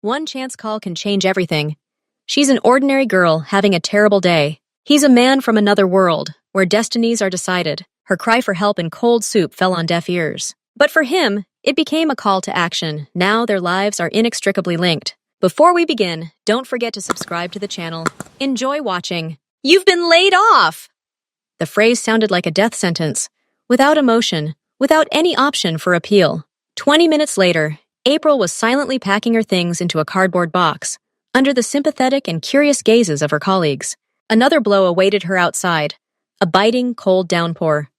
One chance call can change everything. She's an ordinary girl having a terrible day. He's a man from another world, where destinies are decided. Her cry for help in cold soup fell on deaf ears. But for him, it became a call to action. Now their lives are inextricably linked. Before we begin, don't forget to subscribe to the channel. Enjoy watching. You've been laid off! The phrase sounded like a death sentence, without emotion, without any option for appeal. 20 minutes later, April was silently packing her things into a cardboard box, under the sympathetic and curious gazes of her colleagues. Another blow awaited her outside, a biting, cold downpour.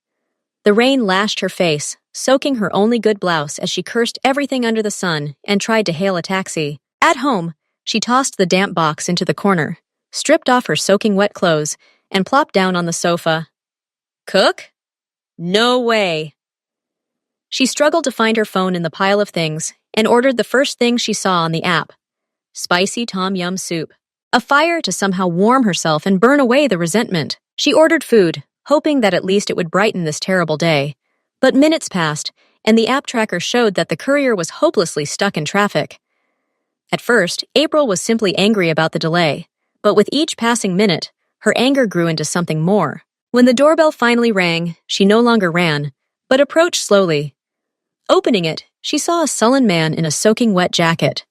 The rain lashed her face, soaking her only good blouse as she cursed everything under the sun and tried to hail a taxi. At home, she tossed the damp box into the corner, stripped off her soaking wet clothes, and plopped down on the sofa. Cook? No way! She struggled to find her phone in the pile of things and ordered the first thing she saw on the app: spicy tom yum soup. A fire to somehow warm herself and burn away the resentment. She ordered food, hoping that at least it would brighten this terrible day. But minutes passed, and the app tracker showed that the courier was hopelessly stuck in traffic. At first, April was simply angry about the delay, but with each passing minute, her anger grew into something more. When the doorbell finally rang, she no longer ran, but approached slowly. Opening it, she saw a sullen man in a soaking wet jacket.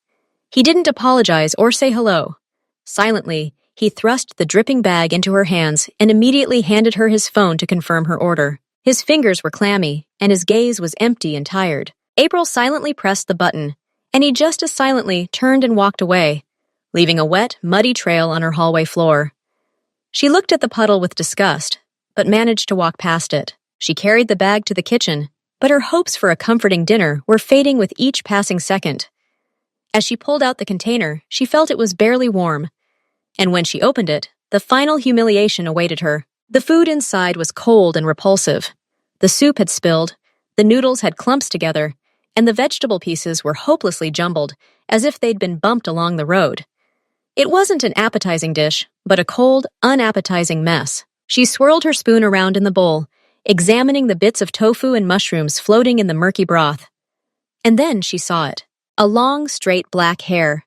He didn't apologize or say hello. Silently, he thrust the dripping bag into her hands and immediately handed her his phone to confirm her order. His fingers were clammy, and his gaze was empty and tired. April silently pressed the button, and he just as silently turned and walked away, leaving a wet, muddy trail on her hallway floor. She looked at the puddle with disgust, but managed to walk past it. She carried the bag to the kitchen, but her hopes for a comforting dinner were fading with each passing second. As she pulled out the container, she felt it was barely warm, and when she opened it, the final humiliation awaited her. The food inside was cold and repulsive. The soup had spilled, the noodles had clumps together, and the vegetable pieces were hopelessly jumbled, as if they'd been bumped along the road. It wasn't an appetizing dish, but a cold, unappetizing mess. She swirled her spoon around in the bowl, examining the bits of tofu and mushrooms floating in the murky broth. And then she saw it. A long, straight black hair.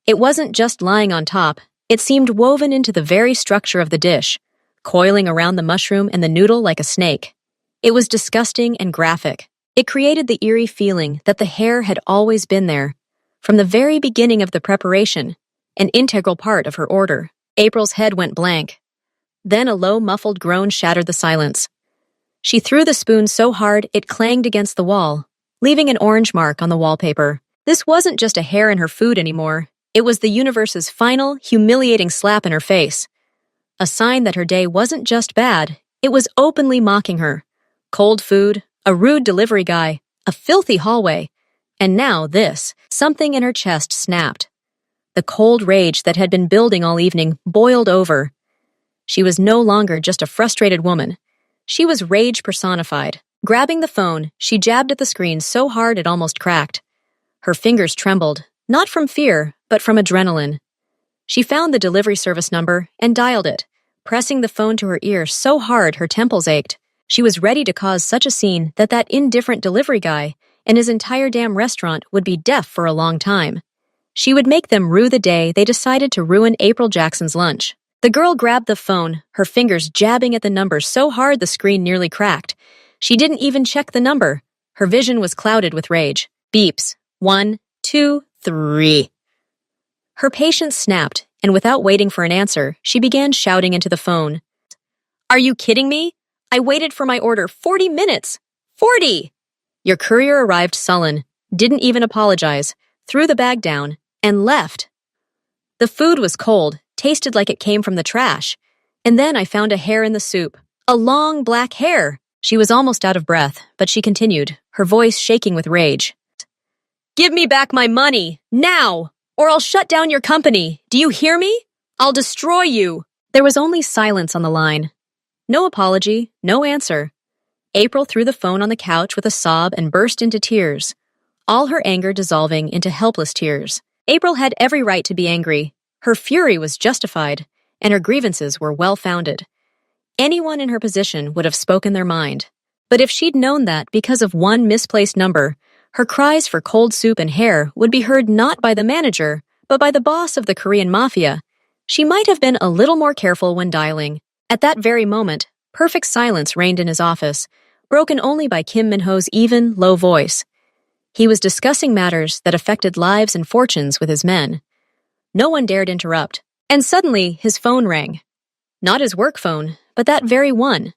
It wasn't just lying on top, it seemed woven into the very structure of the dish, coiling around the mushroom and the noodle like a snake. It was disgusting and graphic. It created the eerie feeling that the hair had always been there, from the very beginning of the preparation, an integral part of her order. April's head went blank. Then a low, muffled groan shattered the silence. She threw the spoon so hard it clanged against the wall, leaving an orange mark on the wallpaper. This wasn't just a hair in her food anymore. It was the universe's final, humiliating slap in her face. A sign that her day wasn't just bad, it was openly mocking her. Cold food, a rude delivery guy, a filthy hallway, and now this. Something in her chest snapped. The cold rage that had been building all evening boiled over. She was no longer just a frustrated woman. She was rage personified. Grabbing the phone, she jabbed at the screen so hard it almost cracked. Her fingers trembled, not from fear, but from adrenaline. She found the delivery service number and dialed it, pressing the phone to her ear so hard her temples ached. She was ready to cause such a scene that indifferent delivery guy and his entire damn restaurant would be deaf for a long time. She would make them rue the day they decided to ruin April Jackson's lunch. The girl grabbed the phone, her fingers jabbing at the number so hard the screen nearly cracked. She didn't even check the number. Her vision was clouded with rage. Beeps. 1, 2, 3. Her patience snapped, and without waiting for an answer, she began shouting into the phone. Are you kidding me? I waited for my order 40 minutes. 40! Your courier arrived sullen, didn't even apologize, threw the bag down, and left. The food was cold, tasted like it came from the trash. And then I found a hair in the soup. A long black hair. She was almost out of breath, but she continued, her voice shaking with rage. Give me back my money, now, or I'll shut down your company. Do you hear me? I'll destroy you. There was only silence on the line. No apology, no answer. April threw the phone on the couch with a sob and burst into tears, all her anger dissolving into helpless tears. April had every right to be angry. Her fury was justified, and her grievances were well-founded. Anyone in her position would have spoken their mind. But if she'd known that because of one misplaced number, Her cries for cold soup and hair would be heard not by the manager, but by the boss of the Korean mafia. She might have been a little more careful when dialing. At that very moment, perfect silence reigned in his office, broken only by Kim Min-ho's even, low voice. He was discussing matters that affected lives and fortunes with his men. No one dared interrupt, and suddenly his phone rang. Not his work phone, but that very one.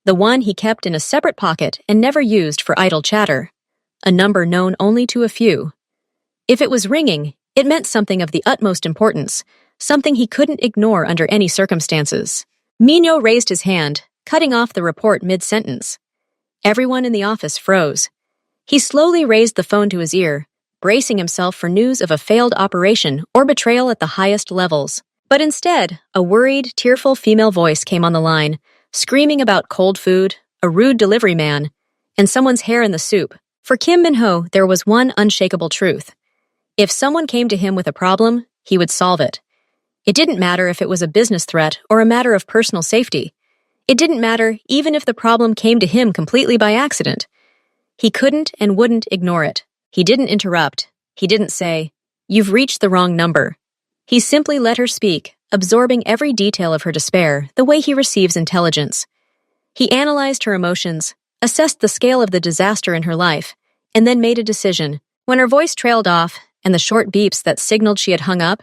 The one he kept in a separate pocket and never used for idle chatter. A number known only to a few. If it was ringing, it meant something of the utmost importance, something he couldn't ignore under any circumstances. Minho raised his hand, cutting off the report mid-sentence. Everyone in the office froze. He slowly raised the phone to his ear, bracing himself for news of a failed operation or betrayal at the highest levels. But instead, a worried, tearful female voice came on the line, screaming about cold food, a rude delivery man, and someone's hair in the soup. For Kim Min-ho, there was one unshakable truth. If someone came to him with a problem, he would solve it. It didn't matter if it was a business threat or a matter of personal safety. It didn't matter even if the problem came to him completely by accident. He couldn't and wouldn't ignore it. He didn't interrupt. He didn't say, "You've reached the wrong number." He simply let her speak, absorbing every detail of her despair the way he receives intelligence. He analyzed her emotions, assessed the scale of the disaster in her life, and then made a decision. When her voice trailed off and the short beeps that signaled she had hung up,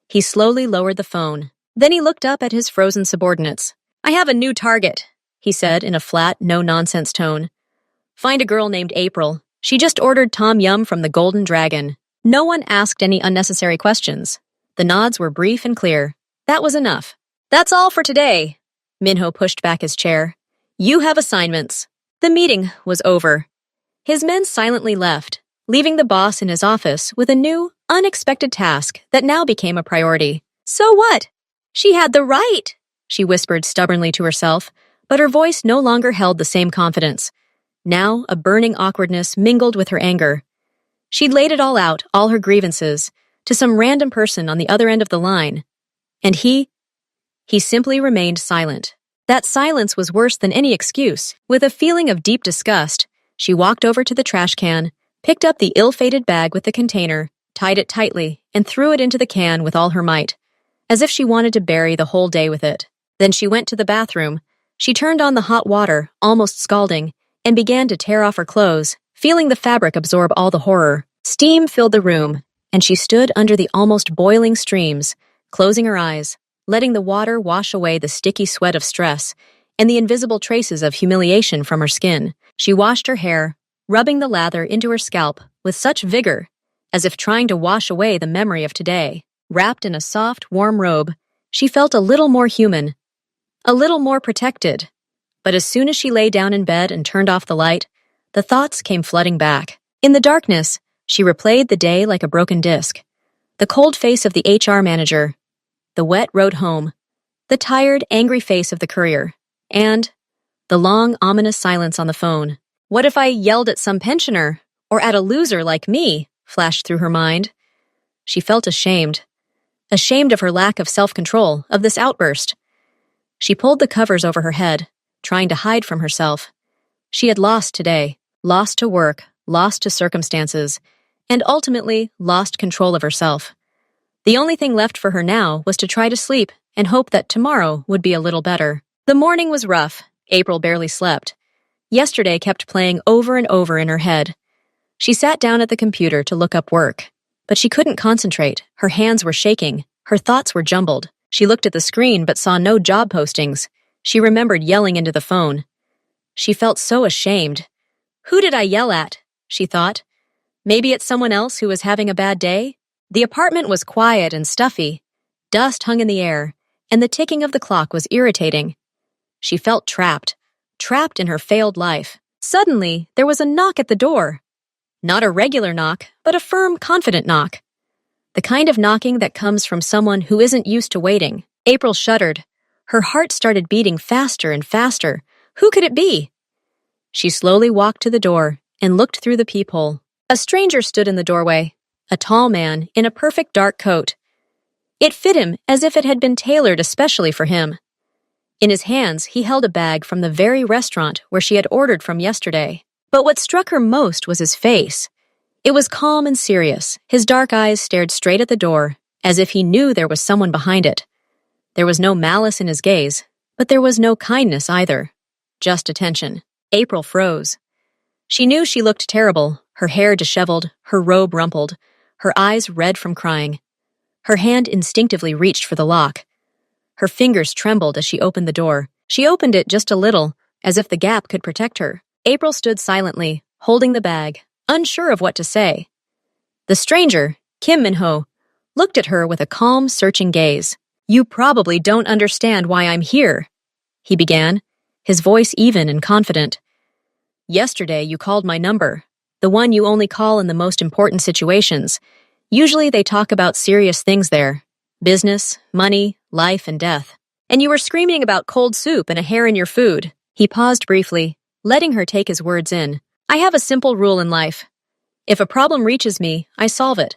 he slowly lowered the phone. Then he looked up at his frozen subordinates. "I have a new target," he said in a flat, no-nonsense tone. "Find a girl named April. She just ordered Tom Yum from the Golden Dragon." No one asked any unnecessary questions. The nods were brief and clear. That was enough. "That's all for today." Minho pushed back his chair. "You have assignments." The meeting was over. His men silently left, leaving the boss in his office with a new, unexpected task that now became a priority. "So what? She had the right," she whispered stubbornly to herself, but her voice no longer held the same confidence. Now, a burning awkwardness mingled with her anger. She'd laid it all out, all her grievances, to some random person on the other end of the line. And he simply remained silent. That silence was worse than any excuse. With a feeling of deep disgust, she walked over to the trash can, picked up the ill-fated bag with the container, tied it tightly, and threw it into the can with all her might, as if she wanted to bury the whole day with it. Then she went to the bathroom. She turned on the hot water, almost scalding, and began to tear off her clothes, feeling the fabric absorb all the horror. Steam filled the room, and she stood under the almost boiling streams, closing her eyes, letting the water wash away the sticky sweat of stress and the invisible traces of humiliation from her skin. She washed her hair, rubbing the lather into her scalp with such vigor, as if trying to wash away the memory of today. Wrapped in a soft, warm robe, she felt a little more human, a little more protected. But as soon as she lay down in bed and turned off the light, the thoughts came flooding back. In the darkness, she replayed the day like a broken disc. The cold face of the HR manager, the wet road home, the tired, angry face of the courier, and the long, ominous silence on the phone. What if I yelled at some pensioner, or at a loser like me, flashed through her mind. She felt ashamed of her lack of self-control, of this outburst. She pulled the covers over her head, trying to hide from herself. She had lost today, lost to work, lost to circumstances, and ultimately lost control of herself. The only thing left for her now was to try to sleep and hope that tomorrow would be a little better. The morning was rough. April barely slept. Yesterday kept playing over and over in her head. She sat down at the computer to look up work, but she couldn't concentrate. Her hands were shaking. Her thoughts were jumbled. She looked at the screen but saw no job postings. She remembered yelling into the phone. She felt so ashamed. Who did I yell at? She thought. Maybe it's someone else who was having a bad day? The apartment was quiet and stuffy. Dust hung in the air, and the ticking of the clock was irritating. She felt trapped in her failed life. Suddenly, there was a knock at the door. Not a regular knock, but a firm, confident knock. The kind of knocking that comes from someone who isn't used to waiting. April shuddered. Her heart started beating faster and faster. Who could it be? She slowly walked to the door and looked through the peephole. A stranger stood in the doorway, a tall man in a perfect dark coat. It fit him as if it had been tailored especially for him. In his hands, he held a bag from the very restaurant where she had ordered from yesterday. But what struck her most was his face. It was calm and serious. His dark eyes stared straight at the door, as if he knew there was someone behind it. There was no malice in his gaze, but there was no kindness either. Just attention. April froze. She knew she looked terrible, her hair disheveled, her robe rumpled, her eyes red from crying. Her hand instinctively reached for the lock. Her fingers trembled as she opened the door. She opened it just a little, as if the gap could protect her. April stood silently, holding the bag, unsure of what to say. The stranger, Kim Min-ho, looked at her with a calm, searching gaze. "You probably don't understand why I'm here," he began, his voice even and confident. "Yesterday you called my number, the one you only call in the most important situations. Usually they talk about serious things there. Business, money, life and death. And you were screaming about cold soup and a hair in your food." He paused briefly, letting her take his words in. "I have a simple rule in life. If a problem reaches me, I solve it.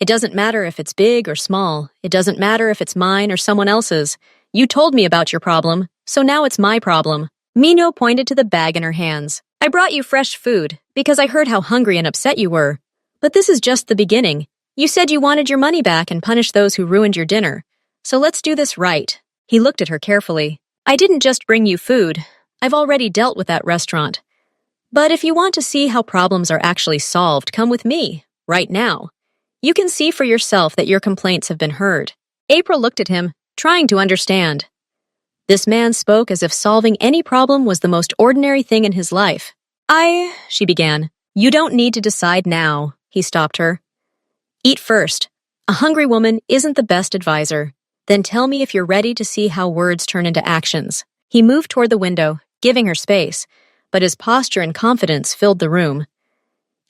It doesn't matter if it's big or small. It doesn't matter if it's mine or someone else's. You told me about your problem, so now it's my problem." Mino pointed to the bag in her hands. "I brought you fresh food because I heard how hungry and upset you were. But this is just the beginning. You said you wanted your money back and punish those who ruined your dinner. So let's do this right." He looked at her carefully. "I didn't just bring you food. I've already dealt with that restaurant. But if you want to see how problems are actually solved, come with me, right now. You can see for yourself that your complaints have been heard." April looked at him, trying to understand. This man spoke as if solving any problem was the most ordinary thing in his life. She began. "You don't need to decide now," he stopped her. "Eat first. A hungry woman isn't the best advisor. Then tell me if you're ready to see how words turn into actions." He moved toward the window, giving her space, but his posture and confidence filled the room.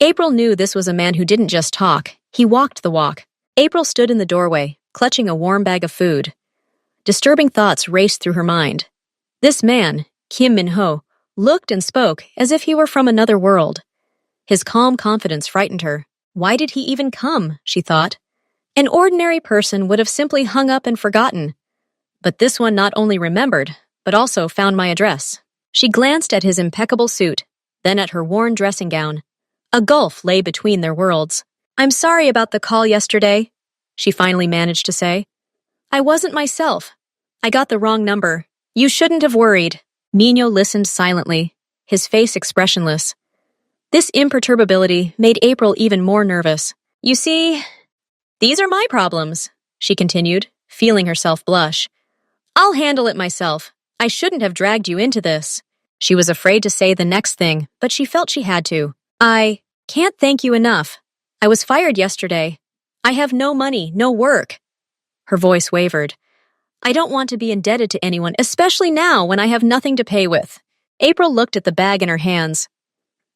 April knew this was a man who didn't just talk, he walked the walk. April stood in the doorway, clutching a warm bag of food. Disturbing thoughts raced through her mind. This man, Kim Min-ho, looked and spoke as if he were from another world. His calm confidence frightened her. Why did he even come, she thought. An ordinary person would have simply hung up and forgotten. But this one not only remembered, but also found my address. She glanced at his impeccable suit, then at her worn dressing gown. A gulf lay between their worlds. "I'm sorry about the call yesterday," she finally managed to say. "I wasn't myself. I got the wrong number. You shouldn't have worried." Mino listened silently, his face expressionless. This imperturbability made April even more nervous. "You see, these are my problems," she continued, feeling herself blush. "I'll handle it myself. I shouldn't have dragged you into this." She was afraid to say the next thing, but she felt she had to. "I can't thank you enough. I was fired yesterday. I have no money, no work." Her voice wavered. "I don't want to be indebted to anyone, especially now when I have nothing to pay with." April looked at the bag in her hands.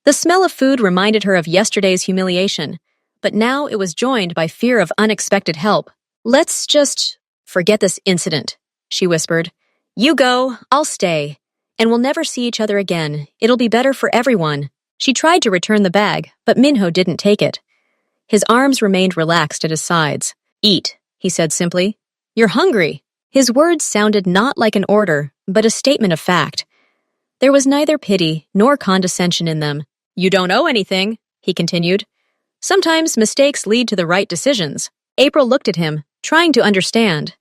The smell of food reminded her of yesterday's humiliation, but now it was joined by fear of unexpected help. "Let's just forget this incident," she whispered. "You go, I'll stay, and we'll never see each other again. It'll be better for everyone." She tried to return the bag, but Minho didn't take it. His arms remained relaxed at his sides. "Eat," he said simply. "You're hungry." His words sounded not like an order, but a statement of fact. There was neither pity nor condescension in them. "You don't owe anything," he continued. "Sometimes mistakes lead to the right decisions." April looked at him, trying to understand.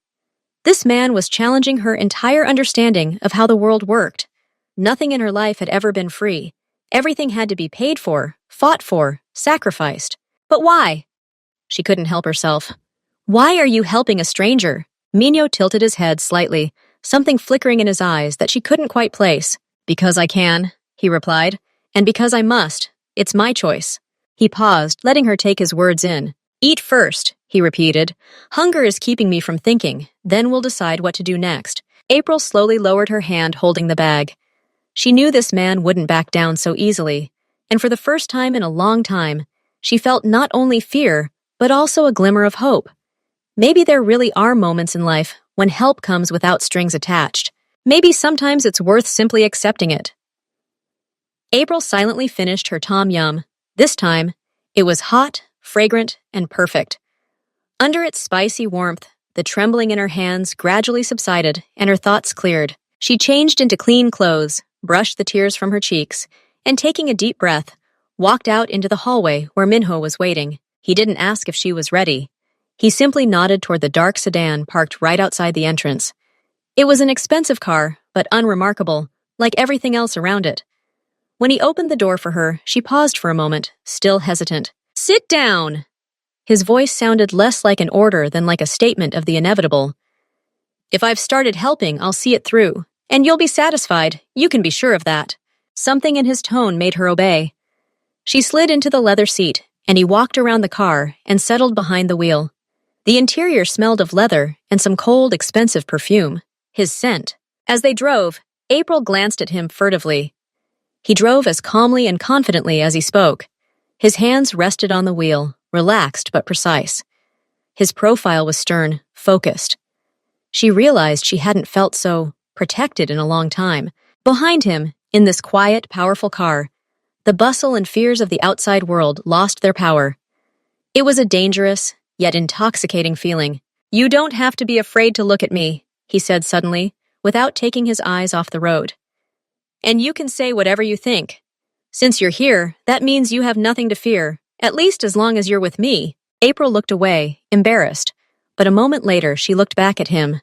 This man was challenging her entire understanding of how the world worked. Nothing in her life had ever been free. Everything had to be paid for, fought for, sacrificed. But why? She couldn't help herself. "Why are you helping a stranger?" Mino tilted his head slightly, something flickering in his eyes that she couldn't quite place. "Because I can," he replied, "and because I must. It's my choice." He paused, letting her take his words in. "Eat first," he repeated. "Hunger is keeping me from thinking. Then we'll decide what to do next." April slowly lowered her hand holding the bag. She knew this man wouldn't back down so easily, and for the first time in a long time, she felt not only fear, but also a glimmer of hope. Maybe there really are moments in life when help comes without strings attached. Maybe sometimes it's worth simply accepting it. April silently finished her tom yum. This time, it was hot, fragrant, and perfect. Under its spicy warmth, the trembling in her hands gradually subsided and her thoughts cleared. She changed into clean clothes, brushed the tears from her cheeks, and taking a deep breath, walked out into the hallway where Minho was waiting. He didn't ask if she was ready. He simply nodded toward the dark sedan parked right outside the entrance. It was an expensive car, but unremarkable, like everything else around it. When he opened the door for her, she paused for a moment, still hesitant. "Sit down!" His voice sounded less like an order than like a statement of the inevitable. "If I've started helping, I'll see it through. And you'll be satisfied, you can be sure of that." Something in his tone made her obey. She slid into the leather seat, and he walked around the car and settled behind the wheel. The interior smelled of leather and some cold, expensive perfume. His scent. As they drove, April glanced at him furtively. He drove as calmly and confidently as he spoke. His hands rested on the wheel, relaxed but precise. His profile was stern, focused. She realized she hadn't felt so protected in a long time. Behind him, in this quiet, powerful car, the bustle and fears of the outside world lost their power. It was a dangerous, yet intoxicating feeling. "You don't have to be afraid to look at me," he said suddenly, without taking his eyes off the road. "And you can say whatever you think. Since you're here, that means you have nothing to fear, at least as long as you're with me." April looked away, embarrassed, but a moment later she looked back at him.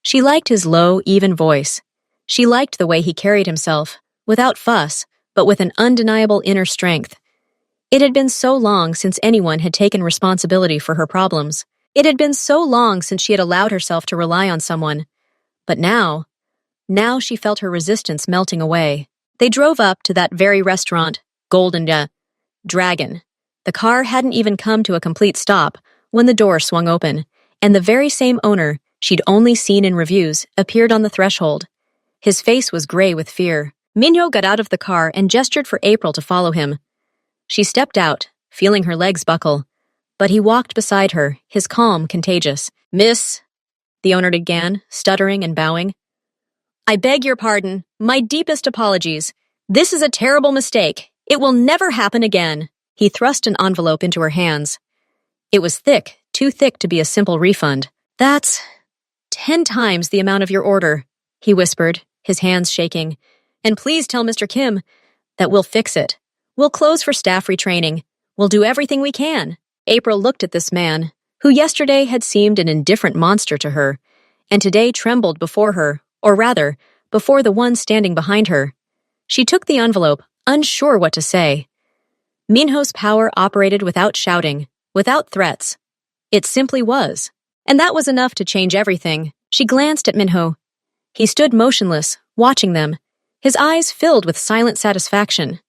She liked his low, even voice. She liked the way he carried himself, without fuss, but with an undeniable inner strength. It had been so long since anyone had taken responsibility for her problems. It had been so long since she had allowed herself to rely on someone. But now she felt her resistance melting away. They drove up to that very restaurant, Golden Dragon. The car hadn't even come to a complete stop when the door swung open, and the very same owner she'd only seen in reviews appeared on the threshold. His face was gray with fear. Minho got out of the car and gestured for April to follow him. She stepped out, feeling her legs buckle, but he walked beside her, his calm contagious. "Miss," the owner began, stuttering and bowing. "I beg your pardon. My deepest apologies. This is a terrible mistake. It will never happen again." He thrust an envelope into her hands. It was thick, too thick to be a simple refund. "That's 10 times the amount of your order," he whispered, his hands shaking. "And please tell Mr. Kim that we'll fix it. We'll close for staff retraining. We'll do everything we can." April looked at this man, who yesterday had seemed an indifferent monster to her, and today trembled before her, or rather, before the one standing behind her. She took the envelope, unsure what to say. Minho's power operated without shouting, without threats. It simply was. And that was enough to change everything. She glanced at Minho. He stood motionless, watching them, his eyes filled with silent satisfaction.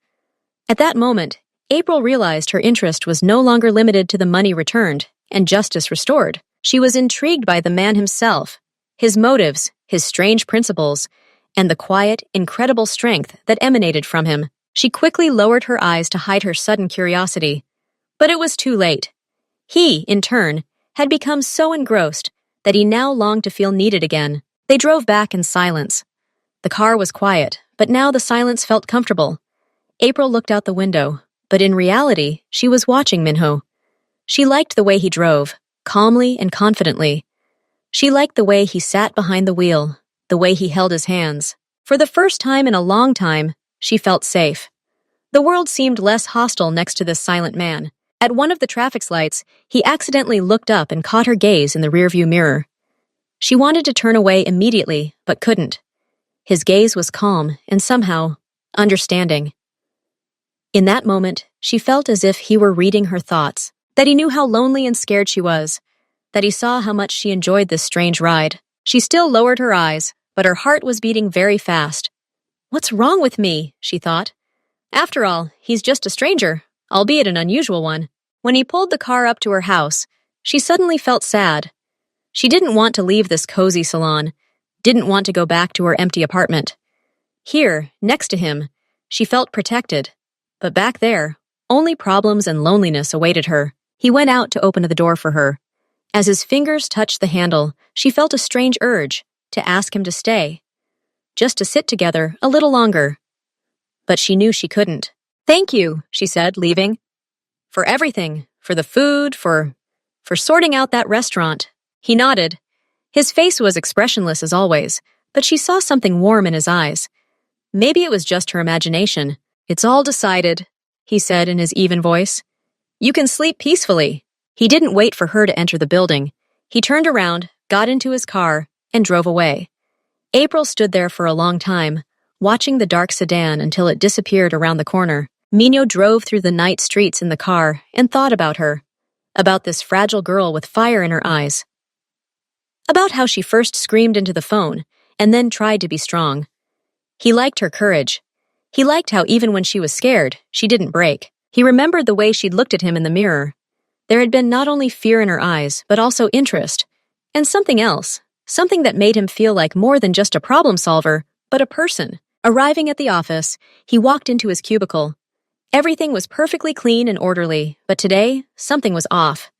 At that moment, April realized her interest was no longer limited to the money returned and justice restored. She was intrigued by the man himself, his motives, his strange principles, and the quiet, incredible strength that emanated from him. She quickly lowered her eyes to hide her sudden curiosity. But it was too late. He, in turn, had become so engrossed that he now longed to feel needed again. They drove back in silence. The car was quiet, but now the silence felt comfortable. April looked out the window, but in reality, she was watching Minho. She liked the way he drove, calmly and confidently. She liked the way he sat behind the wheel, the way he held his hands. For the first time in a long time, she felt safe. The world seemed less hostile next to this silent man. At one of the traffic lights, he accidentally looked up and caught her gaze in the rearview mirror. She wanted to turn away immediately, but couldn't. His gaze was calm and somehow understanding. In that moment, she felt as if he were reading her thoughts, that he knew how lonely and scared she was, that he saw how much she enjoyed this strange ride. She still lowered her eyes, but her heart was beating very fast. "What's wrong with me?" she thought. "After all, he's just a stranger, albeit an unusual one." When he pulled the car up to her house, she suddenly felt sad. She didn't want to leave this cozy salon, didn't want to go back to her empty apartment. Here, next to him, she felt protected. But back there, only problems and loneliness awaited her. He went out to open the door for her. As his fingers touched the handle, she felt a strange urge to ask him to stay, just to sit together a little longer. But she knew she couldn't. "Thank you," she said, leaving. "For everything, for the food, for sorting out that restaurant." He nodded. His face was expressionless as always, but she saw something warm in his eyes. Maybe it was just her imagination. "It's all decided." he said in his even voice. You can sleep peacefully. He didn't wait for her to enter the building. He turned around, got into his car, and drove away. April stood there for a long time, watching the dark sedan until it disappeared around the corner. Mino drove through the night streets in the car and thought about her, about this fragile girl with fire in her eyes, about how she first screamed into the phone and then tried to be strong. He liked her courage. He liked how even when she was scared, she didn't break. He remembered the way she'd looked at him in the mirror. There had been not only fear in her eyes, but also interest, and something else, something that made him feel like more than just a problem solver, but a person. Arriving at the office, he walked into his cubicle. Everything was perfectly clean and orderly, but today, something was off.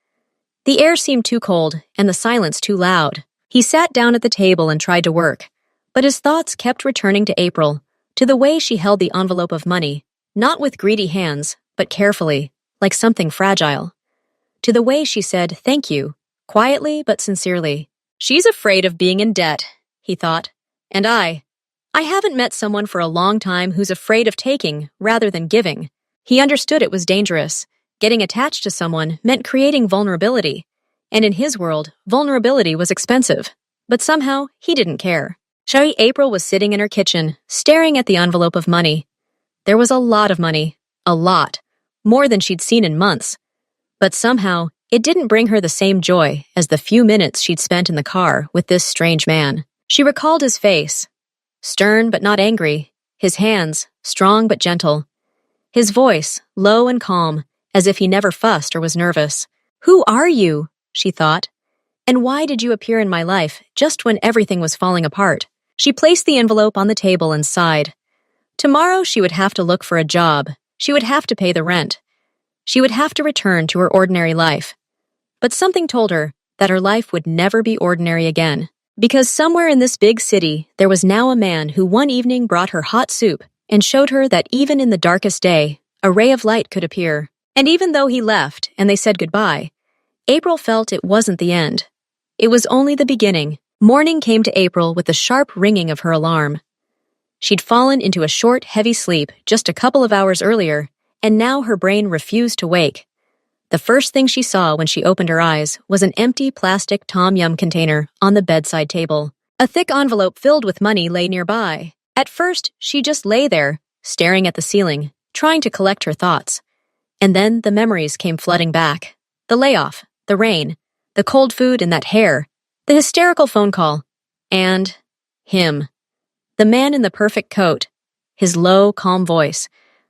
The air seemed too cold, and the silence too loud. He sat down at the table and tried to work, but his thoughts kept returning to April, to the way she held the envelope of money, not with greedy hands, but carefully, like something fragile. To the way she said thank you, quietly but sincerely. She's afraid of being in debt, he thought. And I haven't met someone for a long time who's afraid of taking rather than giving. He understood it was dangerous. Getting attached to someone meant creating vulnerability. And in his world, vulnerability was expensive. But somehow, he didn't care. April was sitting in her kitchen, staring at the envelope of money. There was a lot of money. A lot. More than she'd seen in months. But somehow, it didn't bring her the same joy as the few minutes she'd spent in the car with this strange man. She recalled his face. Stern but not angry. His hands, strong but gentle. His voice, low and calm, as if he never fussed or was nervous. Who are you? She thought. And why did you appear in my life just when everything was falling apart? She placed the envelope on the table and sighed. Tomorrow she would have to look for a job. She would have to pay the rent. She would have to return to her ordinary life. But something told her that her life would never be ordinary again. Because somewhere in this big city, there was now a man who one evening brought her hot soup and showed her that even in the darkest day, a ray of light could appear. And even though he left and they said goodbye, April felt it wasn't the end. It was only the beginning. Morning came to April with the sharp ringing of her alarm. She'd fallen into a short, heavy sleep just a couple of hours earlier, and now her brain refused to wake. The first thing she saw when she opened her eyes was an empty plastic Tom Yum container on the bedside table. A thick envelope filled with money lay nearby. At first, she just lay there, staring at the ceiling, trying to collect her thoughts. And then the memories came flooding back. The layoff, the rain, the cold food and that hair, the hysterical phone call, and him. The man in the perfect coat, his low, calm voice,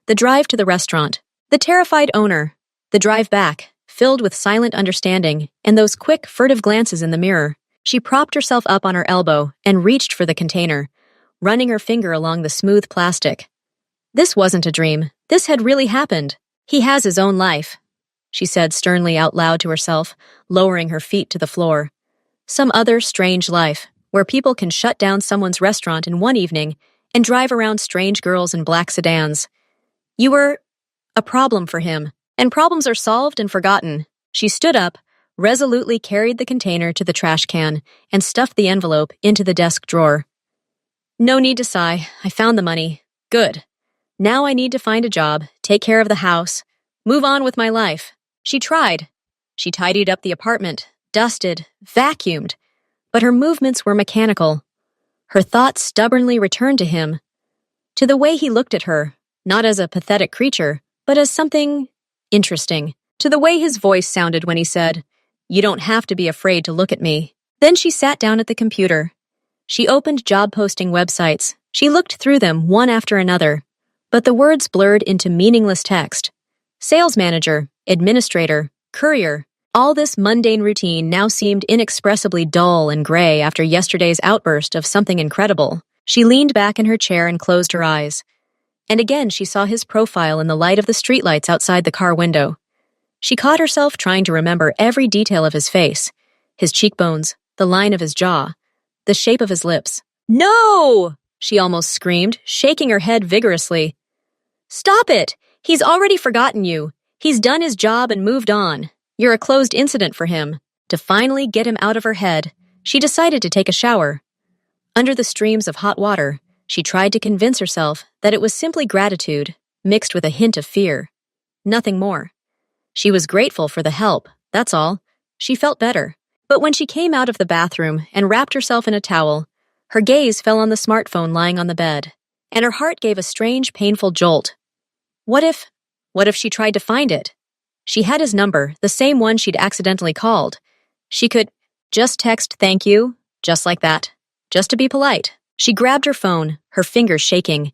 the drive to the restaurant, the terrified owner, the drive back, filled with silent understanding, and those quick, furtive glances in the mirror. She propped herself up on her elbow and reached for the container, running her finger along the smooth plastic. This wasn't a dream. This had really happened. He has his own life, she said sternly out loud to herself, lowering her feet to the floor. Some other strange life, where people can shut down someone's restaurant in one evening and drive around strange girls in black sedans. You were a problem for him, and problems are solved and forgotten. She stood up, resolutely carried the container to the trash can, and stuffed the envelope into the desk drawer. No need to sigh. I found the money. Good. Now I need to find a job, take care of the house, move on with my life. She tried. She tidied up the apartment, dusted, vacuumed, but her movements were mechanical. Her thoughts stubbornly returned to him, to the way he looked at her, not as a pathetic creature, but as something interesting, to the way his voice sounded when he said, "You don't have to be afraid to look at me." Then she sat down at the computer. She opened job posting websites. She looked through them one after another, but the words blurred into meaningless text. Sales manager, administrator, courier. All this mundane routine now seemed inexpressibly dull and gray after yesterday's outburst of something incredible. She leaned back in her chair and closed her eyes. And again she saw his profile in the light of the streetlights outside the car window. She caught herself trying to remember every detail of his face, his cheekbones, the line of his jaw, the shape of his lips. "No!" she almost screamed, shaking her head vigorously. "Stop it! He's already forgotten you. He's done his job and moved on. You're a closed incident for him." To finally get him out of her head, she decided to take a shower. Under the streams of hot water, she tried to convince herself that it was simply gratitude, mixed with a hint of fear. Nothing more. She was grateful for the help, that's all. She felt better. But when she came out of the bathroom and wrapped herself in a towel, her gaze fell on the smartphone lying on the bed, and her heart gave a strange, painful jolt. What if she tried to find it? She had his number, the same one she'd accidentally called. She could just text thank you, just like that, just to be polite. She grabbed her phone, her fingers shaking.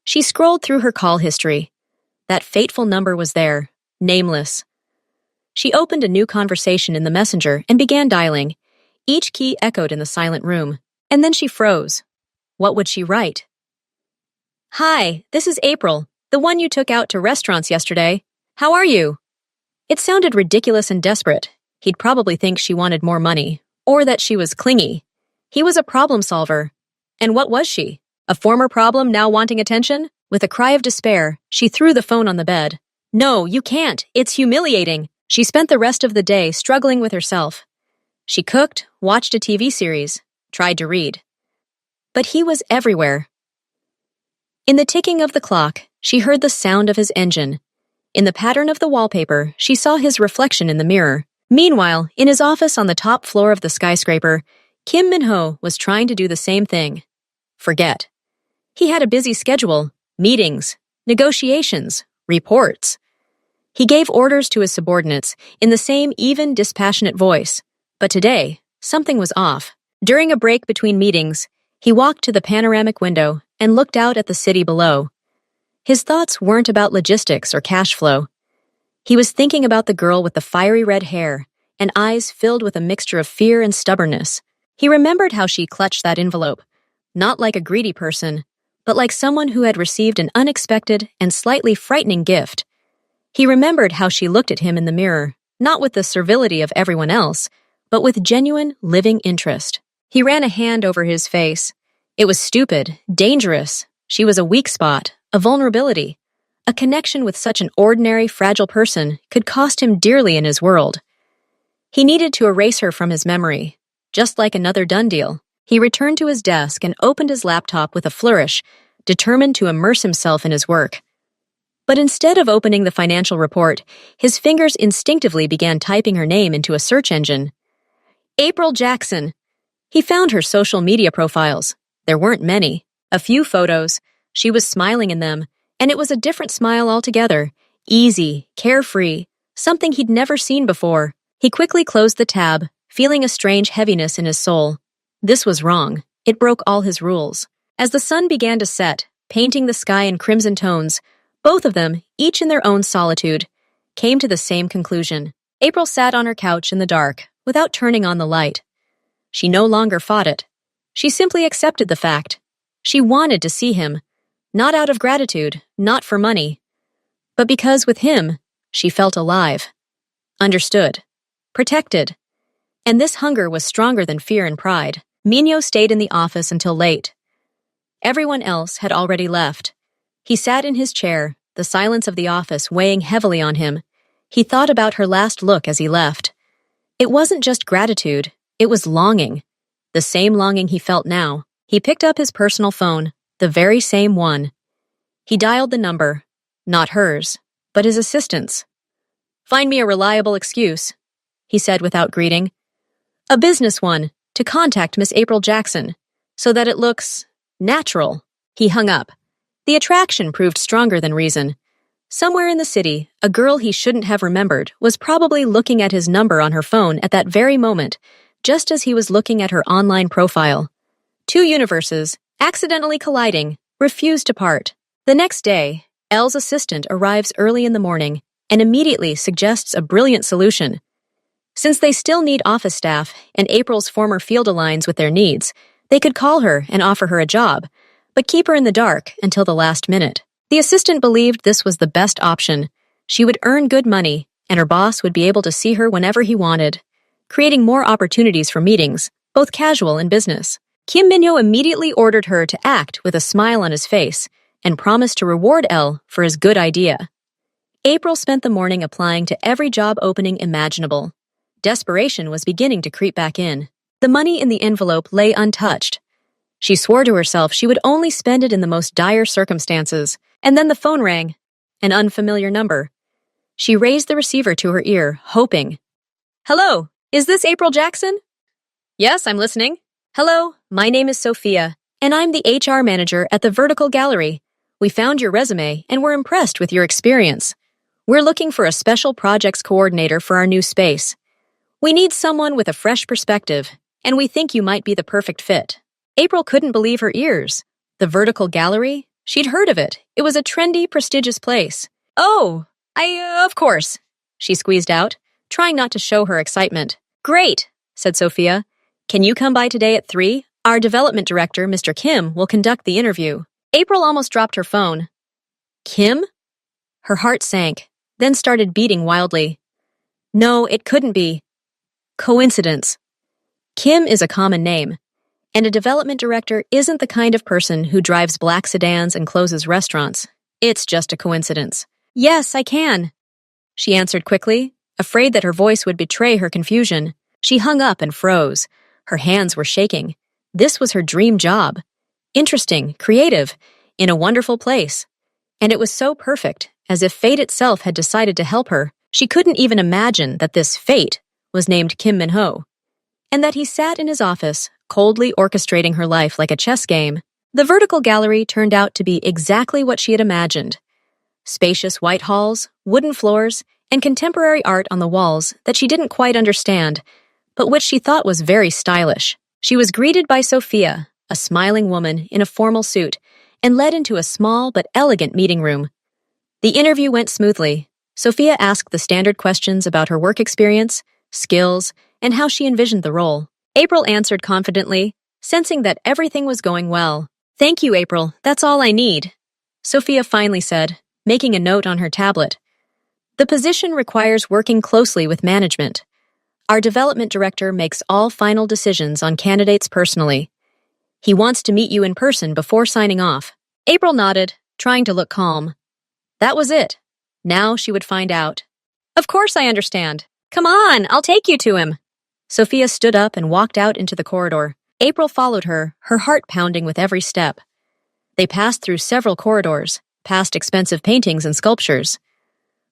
She scrolled through her call history. That fateful number was there, nameless. She opened a new conversation in the messenger and began dialing. Each key echoed in the silent room, and then she froze. What would she write? Hi, this is April, the one you took out to restaurants yesterday. How are you? It sounded ridiculous and desperate. He'd probably think she wanted more money, or that she was clingy. He was a problem solver. And what was she? A former problem now wanting attention? With a cry of despair, she threw the phone on the bed. No, you can't. It's humiliating. She spent the rest of the day struggling with herself. She cooked, watched a TV series, tried to read. But he was everywhere. In the ticking of the clock, she heard the sound of his engine. In the pattern of the wallpaper, she saw his reflection in the mirror. Meanwhile, in his office on the top floor of the skyscraper, Kim Min-ho was trying to do the same thing. Forget. He had a busy schedule, meetings, negotiations, reports. He gave orders to his subordinates in the same even, dispassionate voice. But today, something was off. During a break between meetings, he walked to the panoramic window and looked out at the city below. His thoughts weren't about logistics or cash flow. He was thinking about the girl with the fiery red hair and eyes filled with a mixture of fear and stubbornness. He remembered how she clutched that envelope, not like a greedy person, but like someone who had received an unexpected and slightly frightening gift. He remembered how she looked at him in the mirror, not with the servility of everyone else, but with genuine, living interest. He ran a hand over his face. It was stupid, dangerous. She was a weak spot, a vulnerability. A connection with such an ordinary, fragile person could cost him dearly in his world. He needed to erase her from his memory, just like another done deal. He returned to his desk and opened his laptop with a flourish, determined to immerse himself in his work. But instead of opening the financial report, his fingers instinctively began typing her name into a search engine. April Jackson. He found her social media profiles. There weren't many. A few photos. She was smiling in them, and it was a different smile altogether. Easy, carefree, something he'd never seen before. He quickly closed the tab, feeling a strange heaviness in his soul. This was wrong. It broke all his rules. As the sun began to set, painting the sky in crimson tones, both of them, each in their own solitude, came to the same conclusion. April sat on her couch in the dark, without turning on the light. She no longer fought it. She simply accepted the fact. She wanted to see him, not out of gratitude, not for money, but because with him, she felt alive, understood, protected. And this hunger was stronger than fear and pride. Minho stayed in the office until late. Everyone else had already left. He sat in his chair, the silence of the office weighing heavily on him. He thought about her last look as he left. It wasn't just gratitude, it was longing. The same longing he felt now. He picked up his personal phone, the very same one. He dialed the number, not hers, but his assistant's. Find me a reliable excuse, he said without greeting. A business one, to contact Miss April Jackson, so that it looks natural. He hung up. The attraction proved stronger than reason. Somewhere in the city, a girl he shouldn't have remembered was probably looking at his number on her phone at that very moment, just as he was looking at her online profile. Two universes, accidentally colliding, refused to part. The next day, Elle's assistant arrives early in the morning and immediately suggests a brilliant solution. Since they still need office staff and April's former field aligns with their needs, they could call her and offer her a job, but keep her in the dark until the last minute. The assistant believed this was the best option. She would earn good money, and her boss would be able to see her whenever he wanted, creating more opportunities for meetings, both casual and business. Kim Min-ho immediately ordered her to act with a smile on his face and promised to reward Elle for his good idea. April spent the morning applying to every job opening imaginable. Desperation was beginning to creep back in. The money in the envelope lay untouched. She swore to herself she would only spend it in the most dire circumstances, and then the phone rang. An unfamiliar number. She raised the receiver to her ear, hoping. Hello, is this April Jackson? Yes, I'm listening. Hello, my name is Sophia, and I'm the HR manager at the Vertical Gallery. We found your resume and we're impressed with your experience. We're looking for a special projects coordinator for our new space. We need someone with a fresh perspective, and we think you might be the perfect fit. April couldn't believe her ears. The Vertical Gallery? She'd heard of it. It was a trendy, prestigious place. Oh, of course, she squeezed out, trying not to show her excitement. Great, said Sophia. Can you come by today at 3? Our development director, Mr. Kim, will conduct the interview. April almost dropped her phone. Kim? Her heart sank, then started beating wildly. No, it couldn't be. Coincidence. Kim is a common name, and a development director isn't the kind of person who drives black sedans and closes restaurants. It's just a coincidence. Yes, I can, she answered quickly, afraid that her voice would betray her confusion. She hung up and froze. Her hands were shaking. This was her dream job. Interesting, creative, in a wonderful place. And it was so perfect, as if fate itself had decided to help her. She couldn't even imagine that this fate was named Kim Min-ho, and that he sat in his office, coldly orchestrating her life like a chess game. The Vertical Gallery turned out to be exactly what she had imagined. Spacious white halls, wooden floors, and contemporary art on the walls that she didn't quite understand, but which she thought was very stylish. She was greeted by Sophia, a smiling woman in a formal suit, and led into a small but elegant meeting room. The interview went smoothly. Sophia asked the standard questions about her work experience, skills, and how she envisioned the role. April answered confidently, sensing that everything was going well. Thank you, April. That's all I need, Sophia finally said, making a note on her tablet. The position requires working closely with management. Our development director makes all final decisions on candidates personally. He wants to meet you in person before signing off. April nodded, trying to look calm. That was it. Now she would find out. Of course I understand. Come on, I'll take you to him. Sophia stood up and walked out into the corridor. April followed her, her heart pounding with every step. They passed through several corridors, past expensive paintings and sculptures.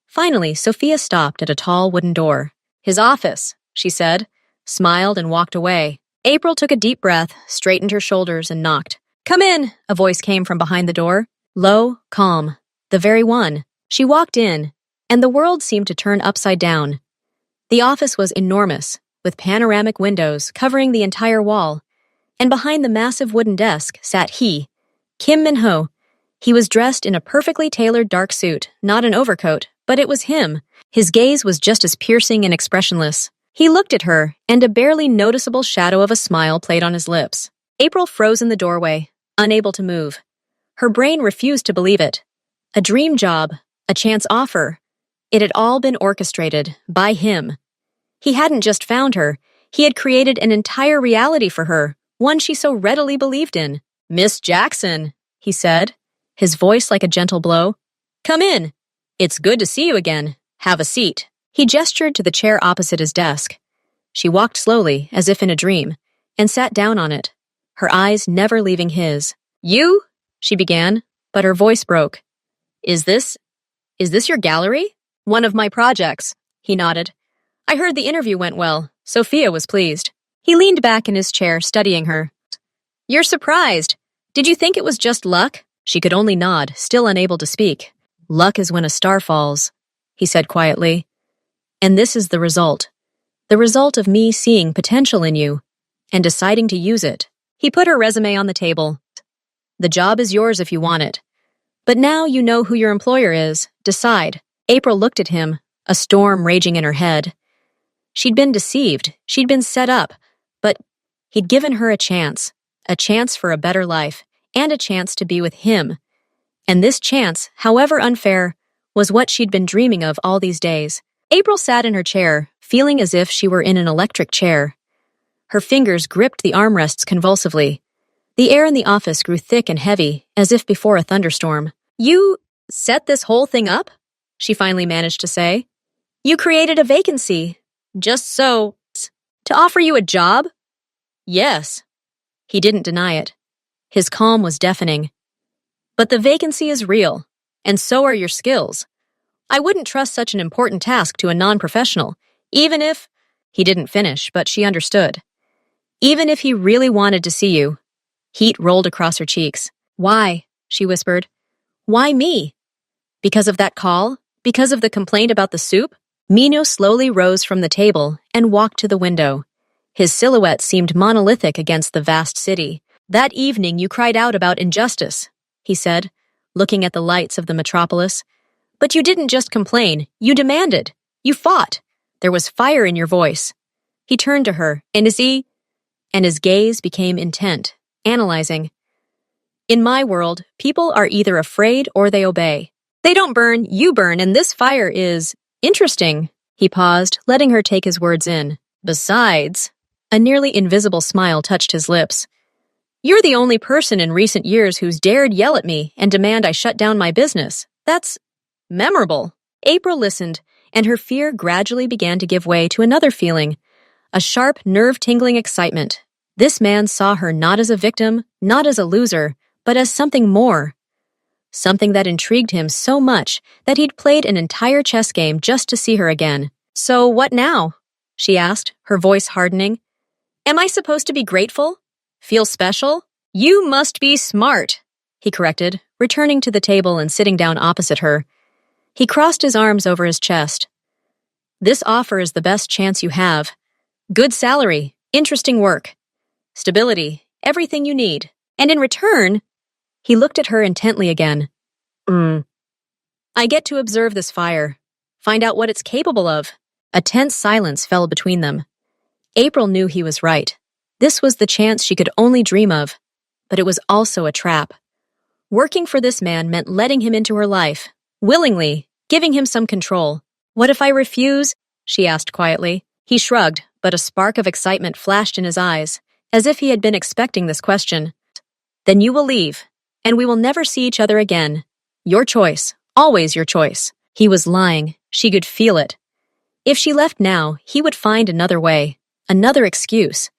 Finally, Sophia stopped at a tall wooden door. His office, she said, smiled and walked away. April took a deep breath, straightened her shoulders, and knocked. Come in, a voice came from behind the door. Low, calm, the very one. She walked in, and the world seemed to turn upside down. The office was enormous, with panoramic windows covering the entire wall, and behind the massive wooden desk sat he, Kim Min-ho. He was dressed in a perfectly tailored dark suit, not an overcoat, but it was him. His gaze was just as piercing and expressionless. He looked at her, and a barely noticeable shadow of a smile played on his lips. April froze in the doorway, unable to move. Her brain refused to believe it. A dream job, a chance offer. It had all been orchestrated by him. He hadn't just found her, he had created an entire reality for her, one she so readily believed in. Miss Jackson, he said, his voice like a gentle blow. Come in. It's good to see you again. Have a seat. He gestured to the chair opposite his desk. She walked slowly, as if in a dream, and sat down on it, her eyes never leaving his. You? She began, but her voice broke. Is this your gallery? One of my projects, he nodded. I heard the interview went well. Sophia was pleased. He leaned back in his chair, studying her. You're surprised. Did you think it was just luck? She could only nod, still unable to speak. Luck is when a star falls, he said quietly. And this is the result. The result of me seeing potential in you and deciding to use it. He put her resume on the table. The job is yours if you want it. But now you know who your employer is. Decide. April looked at him, a storm raging in her head. She'd been deceived. She'd been set up. But he'd given her a chance for a better life, and a chance to be with him. And this chance, however unfair, was what she'd been dreaming of all these days. April sat in her chair, feeling as if she were in an electric chair. Her fingers gripped the armrests convulsively. The air in the office grew thick and heavy, as if before a thunderstorm. You set this whole thing up? She finally managed to say. You created a vacancy, just so, to offer you a job? Yes. He didn't deny it. His calm was deafening. But the vacancy is real, and so are your skills. I wouldn't trust such an important task to a non-professional, even if— He didn't finish, but she understood. Even if he really wanted to see you. Heat rolled across her cheeks. Why? She whispered. Why me? Because of that call? Because of the complaint about the soup? Mino slowly rose from the table and walked to the window. His silhouette seemed monolithic against the vast city. That evening you cried out about injustice, he said, looking at the lights of the metropolis. But you didn't just complain, you demanded. You fought. There was fire in your voice. He turned to her, and his gaze became intent, analyzing. In my world, people are either afraid or they obey. They don't burn, you burn, and this fire is interesting. He paused, letting her take his words in. Besides, a nearly invisible smile touched his lips. You're the only person in recent years who's dared yell at me and demand I shut down my business. That's memorable. April listened, and her fear gradually began to give way to another feeling, a sharp, nerve-tingling excitement. This man saw her not as a victim, not as a loser, but as something more. Something that intrigued him so much that he'd played an entire chess game just to see her again. So what now? She asked, her voice hardening. Am I supposed to be grateful? Feel special? You must be smart, he corrected, returning to the table and sitting down opposite her. He crossed his arms over his chest. This offer is the best chance you have. Good salary, interesting work, stability, everything you need. And in return, he looked at her intently again. I get to observe this fire, find out what it's capable of. A tense silence fell between them. April knew he was right. This was the chance she could only dream of, but it was also a trap. Working for this man meant letting him into her life, willingly, giving him some control. What if I refuse? She asked quietly. He shrugged, but a spark of excitement flashed in his eyes, as if he had been expecting this question. Then you will leave, and we will never see each other again. Your choice, always your choice. He was lying. She could feel it. If she left now, he would find another way, another excuse.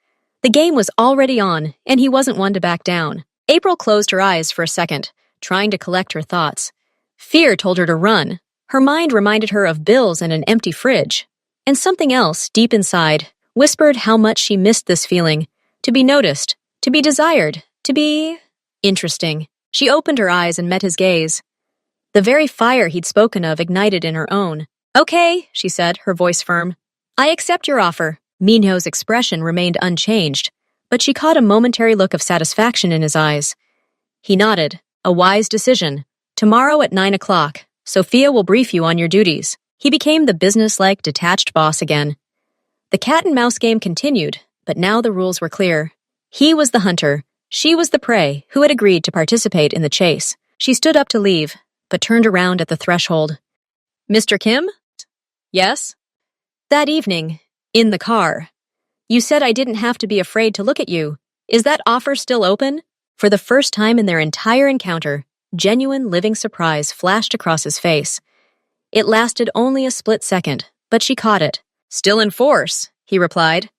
The game was already on, and he wasn't one to back down. April closed her eyes for a second, trying to collect her thoughts. Fear told her to run. Her mind reminded her of bills and an empty fridge. And something else, deep inside, whispered how much she missed this feeling. To be noticed, to be desired, to be interesting. She opened her eyes and met his gaze. The very fire he'd spoken of ignited in her own. Okay, she said, her voice firm. I accept your offer. Minho's expression remained unchanged, but she caught a momentary look of satisfaction in his eyes. He nodded. A wise decision. Tomorrow at 9 o'clock, Sophia will brief you on your duties. He became the business-like, detached boss again. The cat-and-mouse game continued, but now the rules were clear. He was the hunter. She was the prey who had agreed to participate in the chase. She stood up to leave, but turned around at the threshold. Mr. Kim? Yes? That evening, in the car. You said I didn't have to be afraid to look at you. Is that offer still open? For the first time in their entire encounter, genuine living surprise flashed across his face. It lasted only a split second, but she caught it. Still in force, he replied.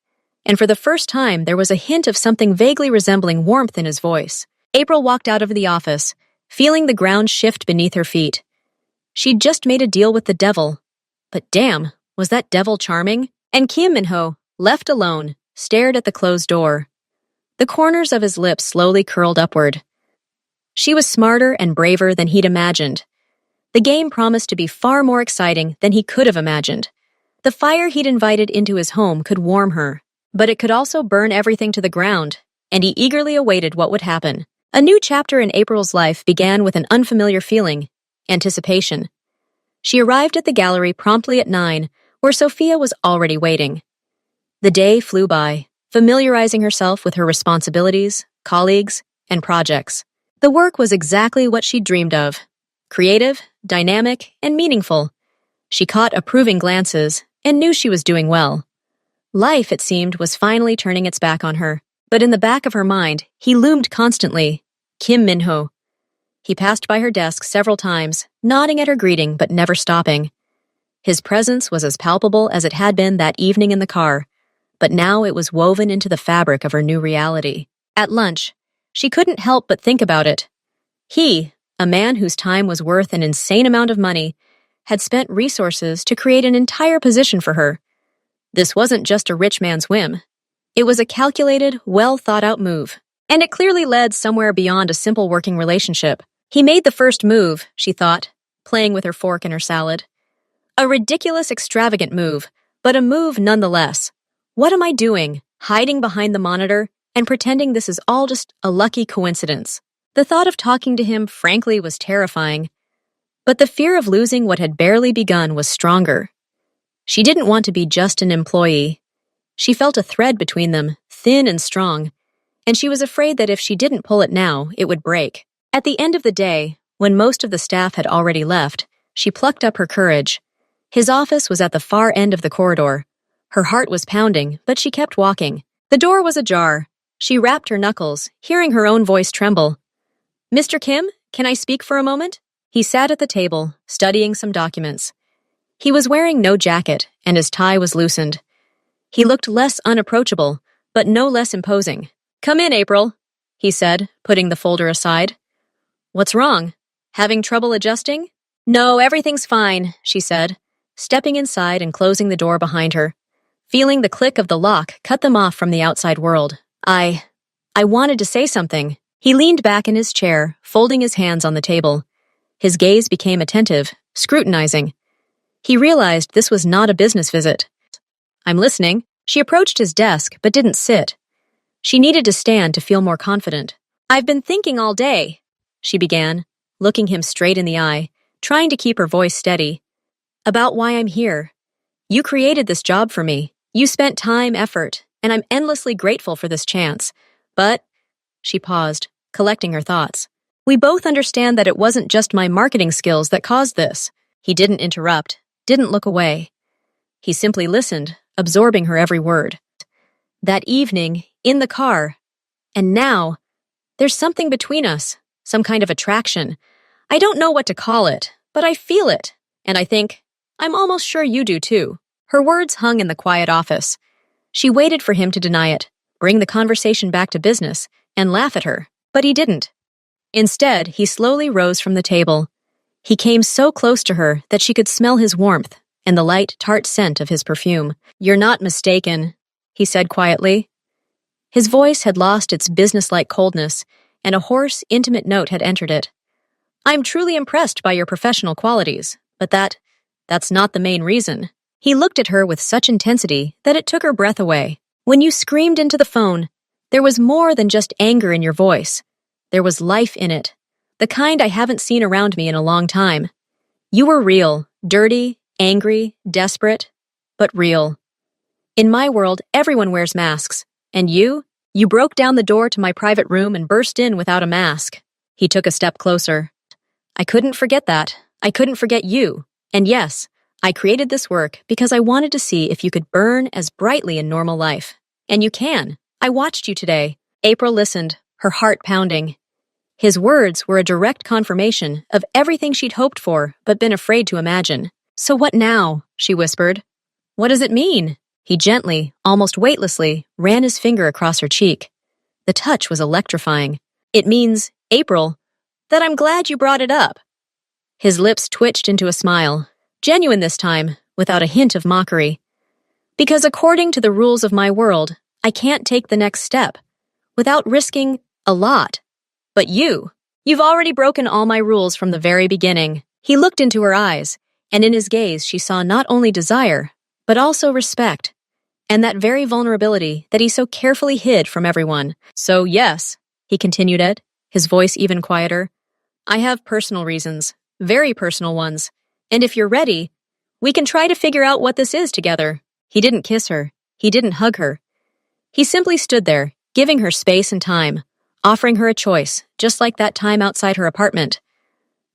And for the first time, there was a hint of something vaguely resembling warmth in his voice. April walked out of the office, feeling the ground shift beneath her feet. She'd just made a deal with the devil. But damn, was that devil charming? And Kim Min-ho, left alone, stared at the closed door. The corners of his lips slowly curled upward. She was smarter and braver than he'd imagined. The game promised to be far more exciting than he could have imagined. The fire he'd invited into his home could warm her, but it could also burn everything to the ground, and he eagerly awaited what would happen. A new chapter in April's life began with an unfamiliar feeling, anticipation. She arrived at the gallery promptly at 9, where Sophia was already waiting. The day flew by, familiarizing herself with her responsibilities, colleagues, and projects. The work was exactly what she'd dreamed of. Creative, dynamic, and meaningful. She caught approving glances and knew she was doing well. Life, it seemed, was finally turning its back on her. But in the back of her mind, he loomed constantly. Kim Min-ho. He passed by her desk several times, nodding at her greeting but never stopping. His presence was as palpable as it had been that evening in the car, but now it was woven into the fabric of her new reality. At lunch, she couldn't help but think about it. He, a man whose time was worth an insane amount of money, had spent resources to create an entire position for her. This wasn't just a rich man's whim. It was a calculated, well-thought-out move, and it clearly led somewhere beyond a simple working relationship. He made the first move, she thought, playing with her fork in her salad. A ridiculous, extravagant move, but a move nonetheless. What am I doing, hiding behind the monitor and pretending this is all just a lucky coincidence? The thought of talking to him, frankly, was terrifying. But the fear of losing what had barely begun was stronger. She didn't want to be just an employee. She felt a thread between them, thin and strong, and she was afraid that if she didn't pull it now, it would break. At the end of the day, when most of the staff had already left, she plucked up her courage. His office was at the far end of the corridor. Her heart was pounding, but she kept walking. The door was ajar. She rapped her knuckles, hearing her own voice tremble. "Mr. Kim, can I speak for a moment?" He sat at the table, studying some documents. He was wearing no jacket, and his tie was loosened. He looked less unapproachable, but no less imposing. "Come in, April," he said, putting the folder aside. "What's wrong? Having trouble adjusting?" "No, everything's fine," she said, stepping inside and closing the door behind her. Feeling the click of the lock cut them off from the outside world. I wanted to say something." He leaned back in his chair, folding his hands on the table. His gaze became attentive, scrutinizing. He realized this was not a business visit. "I'm listening." She approached his desk, but didn't sit. She needed to stand to feel more confident. "I've been thinking all day," she began, looking him straight in the eye, trying to keep her voice steady. "About why I'm here. You created this job for me. You spent time, effort, and I'm endlessly grateful for this chance. But," she paused, collecting her thoughts, "we both understand that it wasn't just my marketing skills that caused this." He didn't interrupt, didn't look away. He simply listened, absorbing her every word. "That evening, in the car. And now, there's something between us, some kind of attraction. I don't know what to call it, but I feel it. And I think, I'm almost sure you do too." Her words hung in the quiet office. She waited for him to deny it, bring the conversation back to business, and laugh at her. But he didn't. Instead, he slowly rose from the table. He came so close to her that she could smell his warmth and the light, tart scent of his perfume. "You're not mistaken," he said quietly. His voice had lost its businesslike coldness, and a hoarse, intimate note had entered it. "I'm truly impressed by your professional qualities, but that's not the main reason." He looked at her with such intensity that it took her breath away. "When you screamed into the phone, there was more than just anger in your voice. There was life in it, the kind I haven't seen around me in a long time. You were real, dirty, angry, desperate, but real. In my world, everyone wears masks, and you broke down the door to my private room and burst in without a mask." He took a step closer. "I couldn't forget that. I couldn't forget you. And yes, I created this work because I wanted to see if you could burn as brightly in normal life. And you can. I watched you today." April listened, her heart pounding. His words were a direct confirmation of everything she'd hoped for but been afraid to imagine. "So what now?" she whispered. "What does it mean?" He gently, almost weightlessly, ran his finger across her cheek. The touch was electrifying. "It means, April, that I'm glad you brought it up." His lips twitched into a smile, genuine this time, without a hint of mockery. "Because according to the rules of my world, I can't take the next step, without risking a lot. But you've already broken all my rules from the very beginning." He looked into her eyes, and in his gaze she saw not only desire, but also respect, and that very vulnerability that he so carefully hid from everyone. "So yes," he continued it, his voice even quieter, "I have personal reasons, very personal ones, and if you're ready, we can try to figure out what this is together." He didn't kiss her. He didn't hug her. He simply stood there, giving her space and time, offering her a choice, just like that time outside her apartment.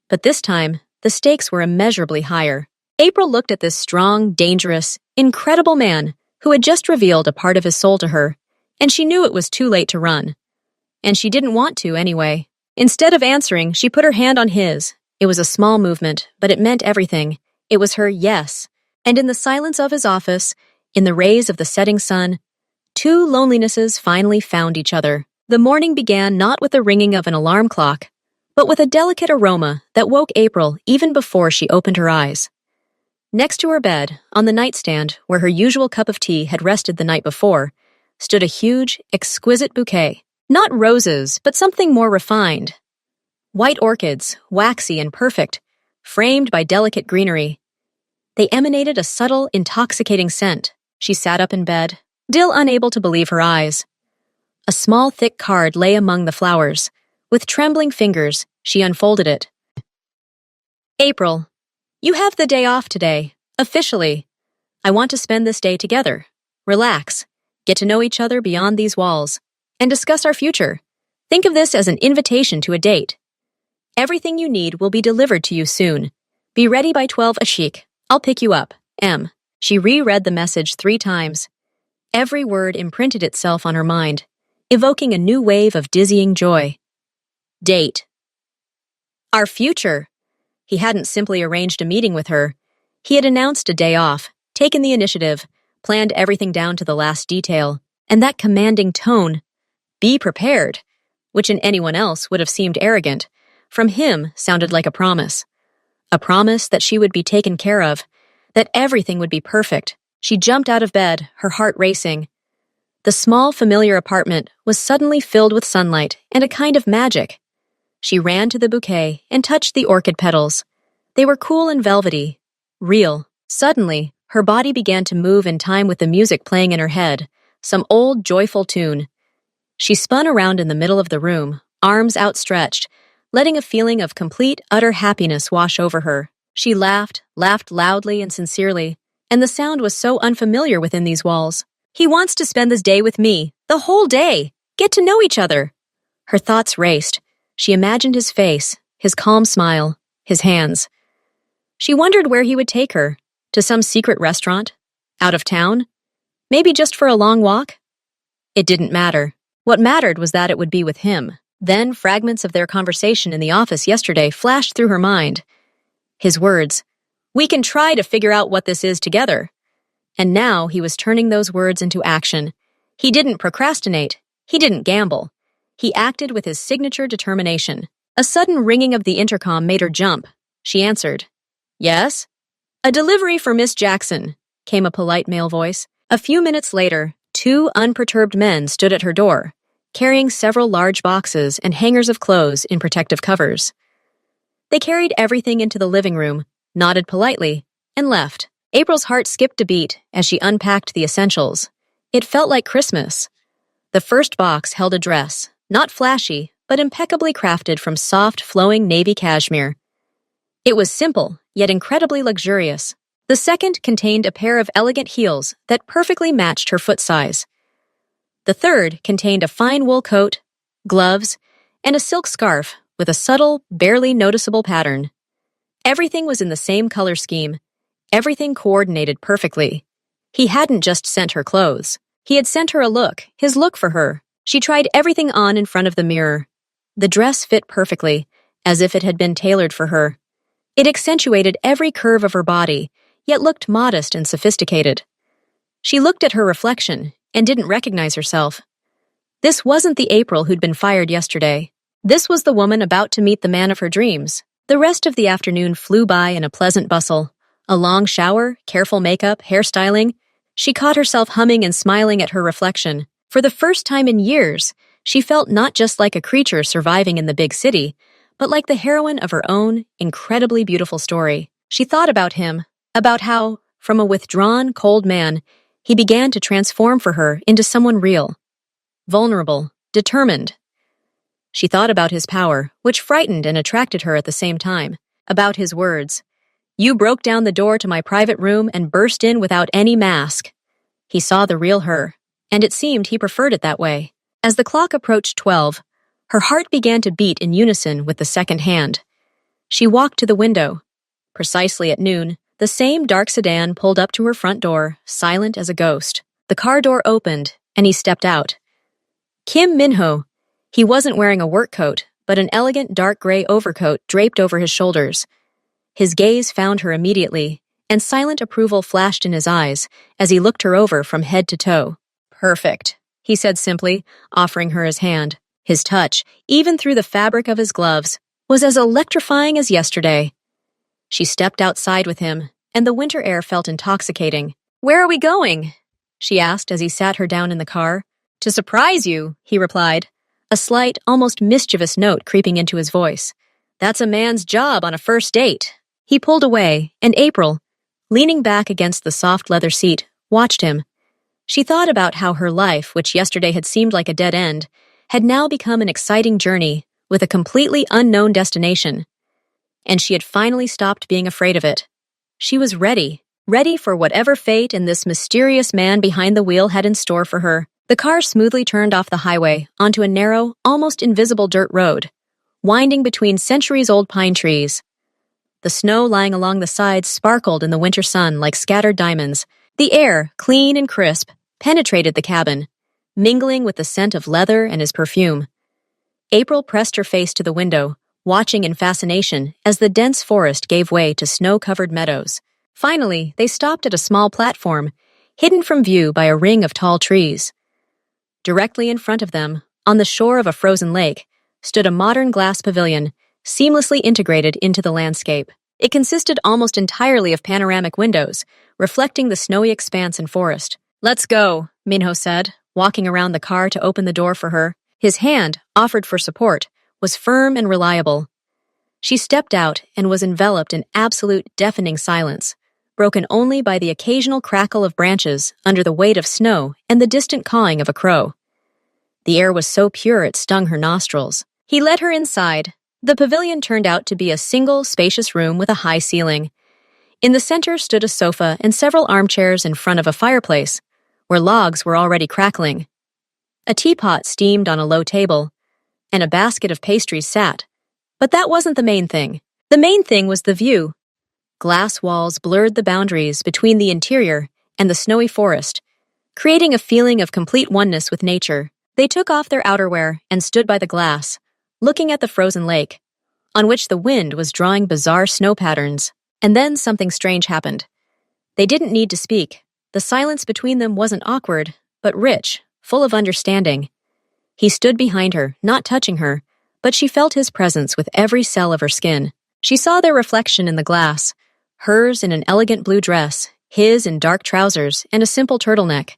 But this time, the stakes were immeasurably higher. April looked at this strong, dangerous, incredible man who had just revealed a part of his soul to her, and she knew it was too late to run. And she didn't want to anyway. Instead of answering, she put her hand on his. It was a small movement, but it meant everything. It was her yes. And in the silence of his office, in the rays of the setting sun, two lonelinesses finally found each other. The morning began not with the ringing of an alarm clock, but with a delicate aroma that woke April even before she opened her eyes. Next to her bed, on the nightstand where her usual cup of tea had rested the night before, stood a huge, exquisite bouquet. Not roses, but something more refined. White orchids, waxy and perfect, framed by delicate greenery. They emanated a subtle, intoxicating scent. She sat up in bed, still unable to believe her eyes. A small, thick card lay among the flowers. With trembling fingers, she unfolded it. April, you have the day off today, officially. I want to spend this day together. Relax, get to know each other beyond these walls, and discuss our future. Think of this as an invitation to a date. Everything you need will be delivered to you soon. Be ready by 12 Ashik. I'll pick you up. M. She reread the message 3 times. Every word imprinted itself on her mind, evoking a new wave of dizzying joy. Date. Our future. He hadn't simply arranged a meeting with her. He had announced a day off, taken the initiative, planned everything down to the last detail, and that commanding tone, be prepared, which in anyone else would have seemed arrogant, from him sounded like a promise. A promise that she would be taken care of, that everything would be perfect. She jumped out of bed, her heart racing. The small, familiar apartment was suddenly filled with sunlight and a kind of magic. She ran to the bouquet and touched the orchid petals. They were cool and velvety, real. Suddenly, her body began to move in time with the music playing in her head, some old, joyful tune. She spun around in the middle of the room, arms outstretched, letting a feeling of complete, utter happiness wash over her. She laughed loudly and sincerely, and the sound was so unfamiliar within these walls. He wants to spend this day with me, the whole day, get to know each other. Her thoughts raced. She imagined his face, his calm smile, his hands. She wondered where he would take her, to some secret restaurant, out of town, maybe just for a long walk. It didn't matter. What mattered was that it would be with him. Then fragments of their conversation in the office yesterday flashed through her mind. His words, "We can try to figure out what this is together." And now he was turning those words into action. He didn't procrastinate. He didn't gamble. He acted with his signature determination. A sudden ringing of the intercom made her jump. She answered. Yes? A delivery for Miss Jackson, came a polite male voice. A few minutes later, 2 unperturbed men stood at her door, carrying several large boxes and hangers of clothes in protective covers. They carried everything into the living room, nodded politely, and left. April's heart skipped a beat as she unpacked the essentials. It felt like Christmas. The first box held a dress, not flashy, but impeccably crafted from soft, flowing navy cashmere. It was simple, yet incredibly luxurious. The second contained a pair of elegant heels that perfectly matched her foot size. The third contained a fine wool coat, gloves, and a silk scarf with a subtle, barely noticeable pattern. Everything was in the same color scheme. Everything coordinated perfectly. He hadn't just sent her clothes. He had sent her a look, his look for her. She tried everything on in front of the mirror. The dress fit perfectly, as if it had been tailored for her. It accentuated every curve of her body, yet looked modest and sophisticated. She looked at her reflection and didn't recognize herself. This wasn't the April who'd been fired yesterday. This was the woman about to meet the man of her dreams. The rest of the afternoon flew by in a pleasant bustle. A long shower, careful makeup, hairstyling. She caught herself humming and smiling at her reflection. For the first time in years, she felt not just like a creature surviving in the big city, but like the heroine of her own, incredibly beautiful story. She thought about him, about how, from a withdrawn, cold man, he began to transform for her into someone real, vulnerable, determined. She thought about his power, which frightened and attracted her at the same time, about his words. You broke down the door to my private room and burst in without any mask. He saw the real her, and it seemed he preferred it that way. As the clock approached 12, her heart began to beat in unison with the second hand. She walked to the window. Precisely at noon, the same dark sedan pulled up to her front door, silent as a ghost. The car door opened, and he stepped out. Kim Minho. He wasn't wearing a work coat, but an elegant dark gray overcoat draped over his shoulders. His gaze found her immediately, and silent approval flashed in his eyes as he looked her over from head to toe. Perfect, he said simply, offering her his hand. His touch, even through the fabric of his gloves, was as electrifying as yesterday. She stepped outside with him, and the winter air felt intoxicating. "Where are we going?" she asked as he sat her down in the car. "To surprise you," he replied, a slight, almost mischievous note creeping into his voice. "That's a man's job on a first date." He pulled away, and April, leaning back against the soft leather seat, watched him. She thought about how her life, which yesterday had seemed like a dead end, had now become an exciting journey with a completely unknown destination. And she had finally stopped being afraid of it. She was ready for whatever fate and this mysterious man behind the wheel had in store for her. The car smoothly turned off the highway onto a narrow, almost invisible dirt road, winding between centuries-old pine trees. The snow lying along the sides sparkled in the winter sun like scattered diamonds. The air, clean and crisp, penetrated the cabin, mingling with the scent of leather and his perfume. April pressed her face to the window, watching in fascination as the dense forest gave way to snow-covered meadows. Finally, they stopped at a small platform, hidden from view by a ring of tall trees. Directly in front of them, on the shore of a frozen lake, stood a modern glass pavilion, seamlessly integrated into the landscape. It consisted almost entirely of panoramic windows, reflecting the snowy expanse and forest. "Let's go," Minho said, walking around the car to open the door for her. His hand, offered for support, was firm and reliable. She stepped out and was enveloped in absolute deafening silence, broken only by the occasional crackle of branches under the weight of snow and the distant cawing of a crow. The air was so pure it stung her nostrils. He led her inside. The pavilion turned out to be a single, spacious room with a high ceiling. In the center stood a sofa and several armchairs in front of a fireplace, where logs were already crackling. A teapot steamed on a low table, and a basket of pastries sat. But that wasn't the main thing. The main thing was the view. Glass walls blurred the boundaries between the interior and the snowy forest, creating a feeling of complete oneness with nature. They took off their outerwear and stood by the glass, looking at the frozen lake, on which the wind was drawing bizarre snow patterns. And then something strange happened. They didn't need to speak. The silence between them wasn't awkward, but rich, full of understanding. He stood behind her, not touching her, but she felt his presence with every cell of her skin. She saw their reflection in the glass, hers in an elegant blue dress, his in dark trousers and a simple turtleneck.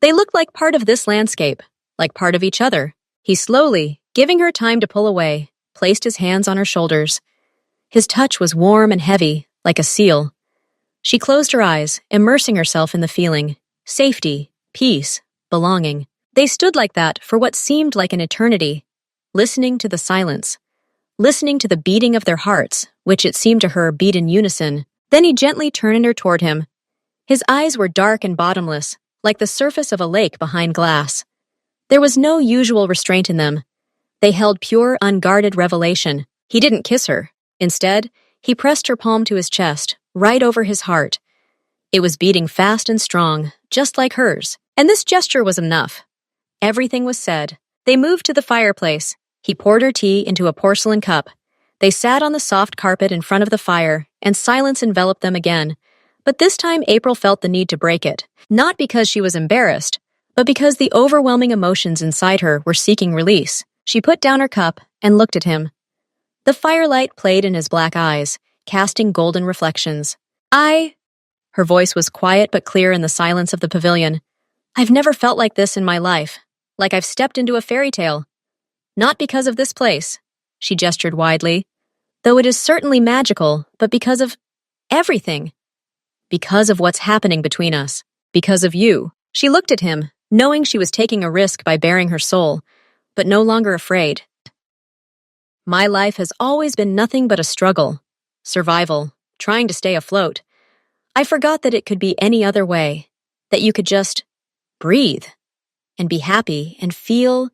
They looked like part of this landscape, like part of each other. He slowly, giving her time to pull away, placed his hands on her shoulders. His touch was warm and heavy, like a seal. She closed her eyes, immersing herself in the feeling. Safety, peace, belonging. They stood like that for what seemed like an eternity, listening to the silence, listening to the beating of their hearts, which it seemed to her beat in unison. Then he gently turned her toward him. His eyes were dark and bottomless, like the surface of a lake behind glass. There was no usual restraint in them. They held pure, unguarded revelation. He didn't kiss her. Instead, he pressed her palm to his chest, right over his heart. It was beating fast and strong, just like hers. And this gesture was enough. Everything was said. They moved to the fireplace. He poured her tea into a porcelain cup. They sat on the soft carpet in front of the fire, and silence enveloped them again. But this time April felt the need to break it. Not because she was embarrassed, but because the overwhelming emotions inside her were seeking release. She put down her cup and looked at him. The firelight played in his black eyes, casting golden reflections. Her voice was quiet but clear in the silence of the pavilion. "I've never felt like this in my life, like I've stepped into a fairy tale. Not because of this place," she gestured widely, "though it is certainly magical, but because of everything. Because of what's happening between us. Because of you." She looked at him, knowing she was taking a risk by baring her soul, but no longer afraid. "My life has always been nothing but a struggle, survival, trying to stay afloat. I forgot that it could be any other way, that you could just breathe and be happy and feel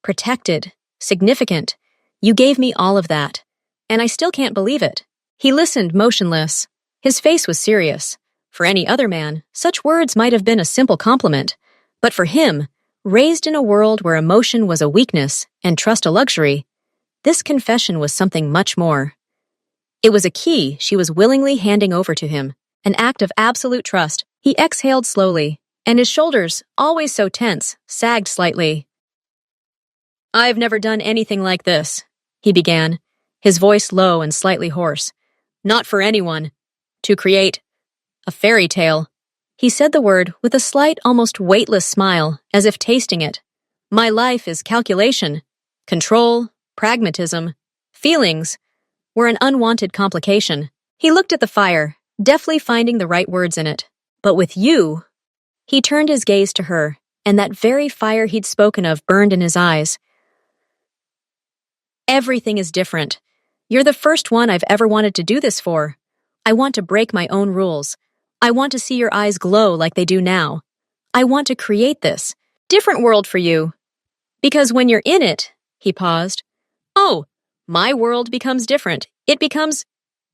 protected, significant. You gave me all of that, and I still can't believe it." He listened, motionless. His face was serious. For any other man, such words might have been a simple compliment, but for him, raised in a world where emotion was a weakness and trust a luxury, this confession was something much more. It was a key she was willingly handing over to him, an act of absolute trust. He exhaled slowly, and his shoulders, always so tense, sagged slightly. "I've never done anything like this," he began, his voice low and slightly hoarse. "Not for anyone. To create A fairy tale. He said the word with a slight, almost weightless smile, as if tasting it. My life is calculation. Control, pragmatism, feelings were an unwanted complication. He looked at the fire, deftly finding the right words in it. But with you, he turned his gaze to her, and that very fire he'd spoken of burned in his eyes. Everything is different. You're the first one I've ever wanted to do this for. I want to break my own rules. I want to see your eyes glow like they do now. I want to create this different world for you. Because when you're in it, he paused. Oh, my world becomes different. It becomes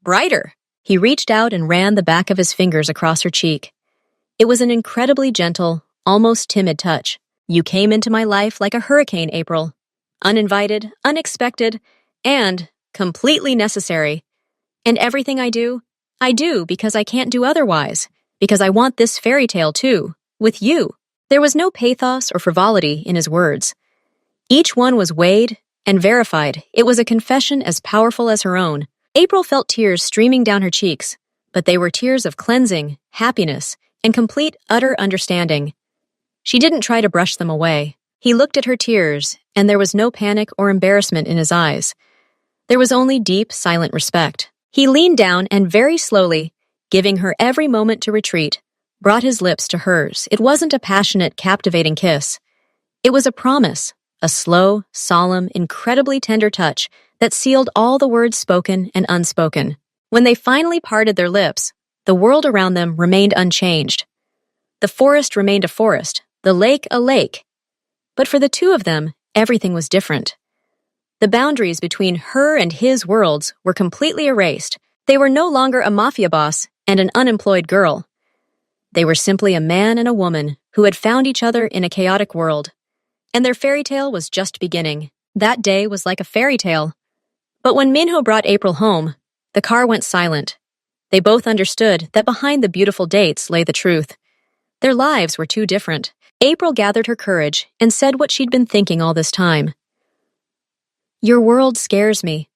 brighter. He reached out and ran the back of his fingers across her cheek. It was an incredibly gentle, almost timid touch. You came into my life like a hurricane, April. Uninvited, unexpected, and completely necessary. And everything I do because I can't do otherwise, because I want this fairy tale too, with you. There was no pathos or frivolity in his words. Each one was weighed and verified. It was a confession as powerful as her own. April felt tears streaming down her cheeks, but they were tears of cleansing, happiness, and complete, utter understanding. She didn't try to brush them away. He looked at her tears, and there was no panic or embarrassment in his eyes. There was only deep, silent respect. He leaned down and very slowly, giving her every moment to retreat, brought his lips to hers. It wasn't a passionate, captivating kiss. It was a promise, a slow, solemn, incredibly tender touch that sealed all the words spoken and unspoken. When they finally parted their lips, the world around them remained unchanged. The forest remained a forest, the lake a lake. But for the two of them, everything was different. The boundaries between her and his worlds were completely erased. They were no longer a mafia boss and an unemployed girl. They were simply a man and a woman who had found each other in a chaotic world. And their fairy tale was just beginning. That day was like a fairy tale. But when Minho brought April home, the car went silent. They both understood that behind the beautiful dates lay the truth. Their lives were too different. April gathered her courage and said what she'd been thinking all this time. Your world scares me.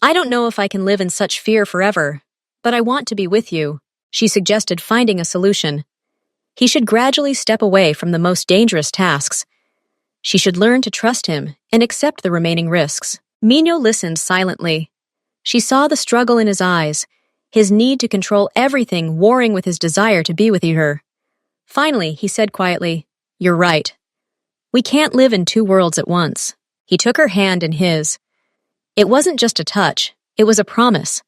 I don't know if I can live in such fear forever, but I want to be with you. She suggested finding a solution. He should gradually step away from the most dangerous tasks. She should learn to trust him and accept the remaining risks. Minho listened silently. She saw the struggle in his eyes, his need to control everything warring with his desire to be with her. Finally, he said quietly, You're right. We can't live in two worlds at once. He took her hand in his. It wasn't just a touch, it was a promise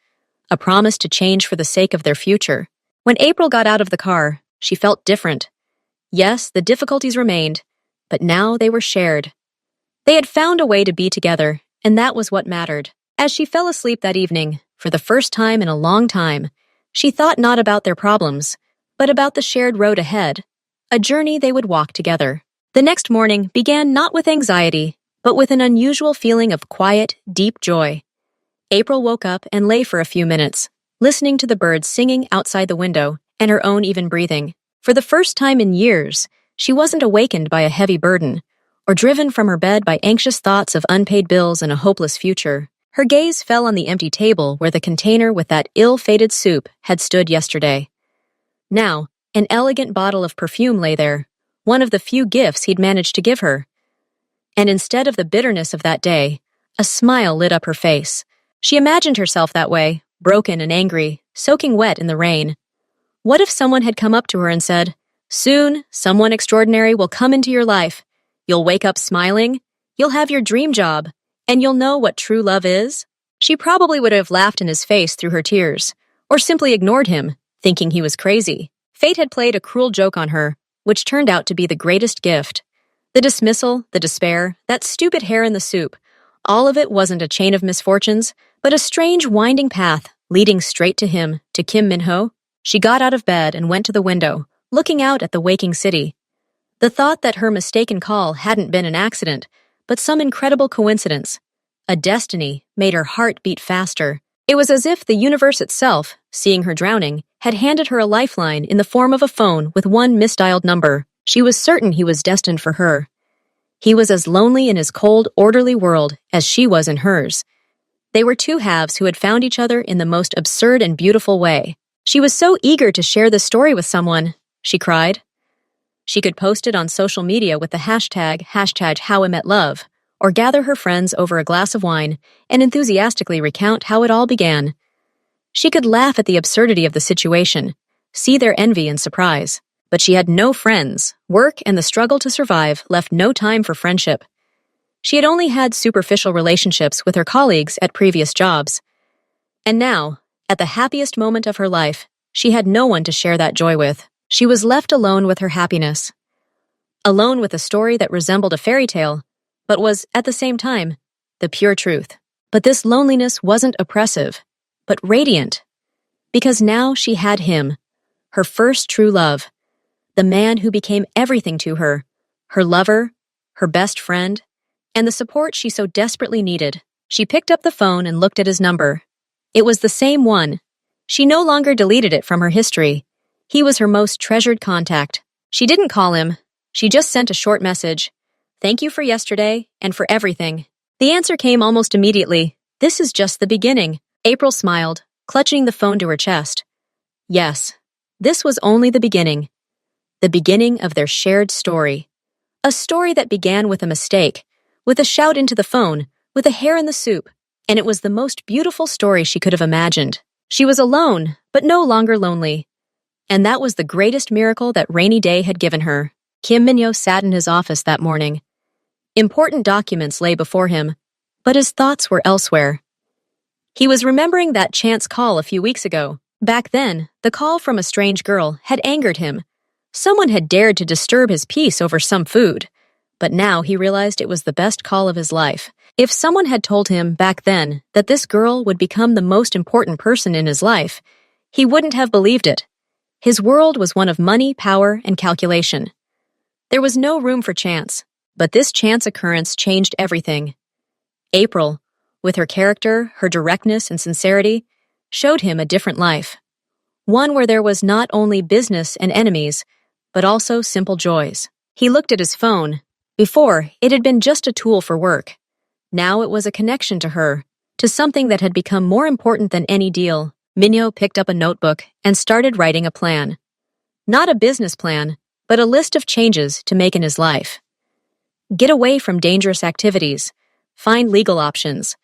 to change for the sake of their future. When April got out of the car, she felt different. Yes, the difficulties remained, but now they were shared. They had found a way to be together, and that was what mattered. As she fell asleep that evening, for the first time in a long time, she thought not about their problems, but about the shared road ahead, a journey they would walk together. The next morning began not with anxiety, but with an unusual feeling of quiet, deep joy. April woke up and lay for a few minutes, listening to the birds singing outside the window and her own even breathing. For the first time in years, she wasn't awakened by a heavy burden, or driven from her bed by anxious thoughts of unpaid bills and a hopeless future. Her gaze fell on the empty table where the container with that ill-fated soup had stood yesterday. Now, an elegant bottle of perfume lay there, one of the few gifts he'd managed to give her. And instead of the bitterness of that day, a smile lit up her face. She imagined herself that way, broken and angry, soaking wet in the rain. What if someone had come up to her and said, Soon, someone extraordinary will come into your life. You'll wake up smiling, you'll have your dream job, and you'll know what true love is? She probably would have laughed in his face through her tears, or simply ignored him, thinking he was crazy. Fate had played a cruel joke on her, which turned out to be the greatest gift. The dismissal, the despair, that stupid hair in the soup, all of it wasn't a chain of misfortunes, but a strange winding path leading straight to him, to Kim Min-ho. She got out of bed and went to the window, looking out at the waking city. The thought that her mistaken call hadn't been an accident, but some incredible coincidence, a destiny, made her heart beat faster. It was as if the universe itself, seeing her drowning, had handed her a lifeline in the form of a phone with one misdialed number. She was certain he was destined for her. He was as lonely in his cold, orderly world as she was in hers. They were two halves who had found each other in the most absurd and beautiful way. She was so eager to share this story with someone, she cried. She could post it on social media with the hashtag #HowIMetLove, or gather her friends over a glass of wine and enthusiastically recount how it all began. She could laugh at the absurdity of the situation, see their envy and surprise. But she had no friends. Work and the struggle to survive left no time for friendship. She had only had superficial relationships with her colleagues at previous jobs. And now, at the happiest moment of her life, she had no one to share that joy with. She was left alone with her happiness. Alone with a story that resembled a fairy tale, but was, at the same time, the pure truth. But this loneliness wasn't oppressive, but radiant. Because now she had him, her first true love, the man who became everything to her, her lover, her best friend, and the support she so desperately needed. She picked up the phone and looked at his number. It was the same one. She no longer deleted it from her history. He was her most treasured contact. She didn't call him. She just sent a short message. "Thank you for yesterday and for everything." The answer came almost immediately. "This is just the beginning." April smiled, clutching the phone to her chest. Yes, this was only the beginning. The beginning of their shared story. A story that began with a mistake, with a shout into the phone, with a hair in the soup, and it was the most beautiful story she could have imagined. She was alone, but no longer lonely. And that was the greatest miracle that rainy day had given her. Kim Min-yo sat in his office that morning. Important documents lay before him, but his thoughts were elsewhere. He was remembering that chance call a few weeks ago. Back then, the call from a strange girl had angered him. Someone had dared to disturb his peace over some food. But now he realized it was the best call of his life. If someone had told him back then that this girl would become the most important person in his life, he wouldn't have believed it. His world was one of money, power, and calculation. There was no room for chance, but this chance occurrence changed everything. April, with her character, her directness, and sincerity, showed him a different life. One where there was not only business and enemies, but also simple joys. He looked at his phone. Before, it had been just a tool for work. Now it was a connection to her, to something that had become more important than any deal. Min-yo picked up a notebook and started writing a plan. Not a business plan, but a list of changes to make in his life. Get away from dangerous activities, find legal options,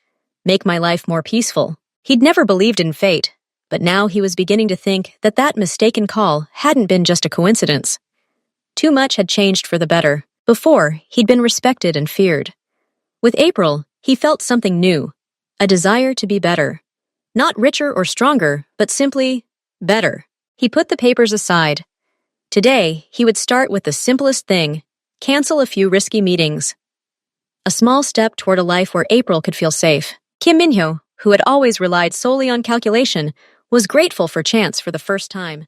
make my life more peaceful. He'd never believed in fate, but now he was beginning to think that that mistaken call hadn't been just a coincidence. Too much had changed for the better. Before, he'd been respected and feared. With April, he felt something new, a desire to be better. Not richer or stronger, but simply better. He put the papers aside. Today, he would start with the simplest thing, cancel a few risky meetings. A small step toward a life where April could feel safe. Kim Min-yo, who had always relied solely on calculation, was grateful for chance for the first time.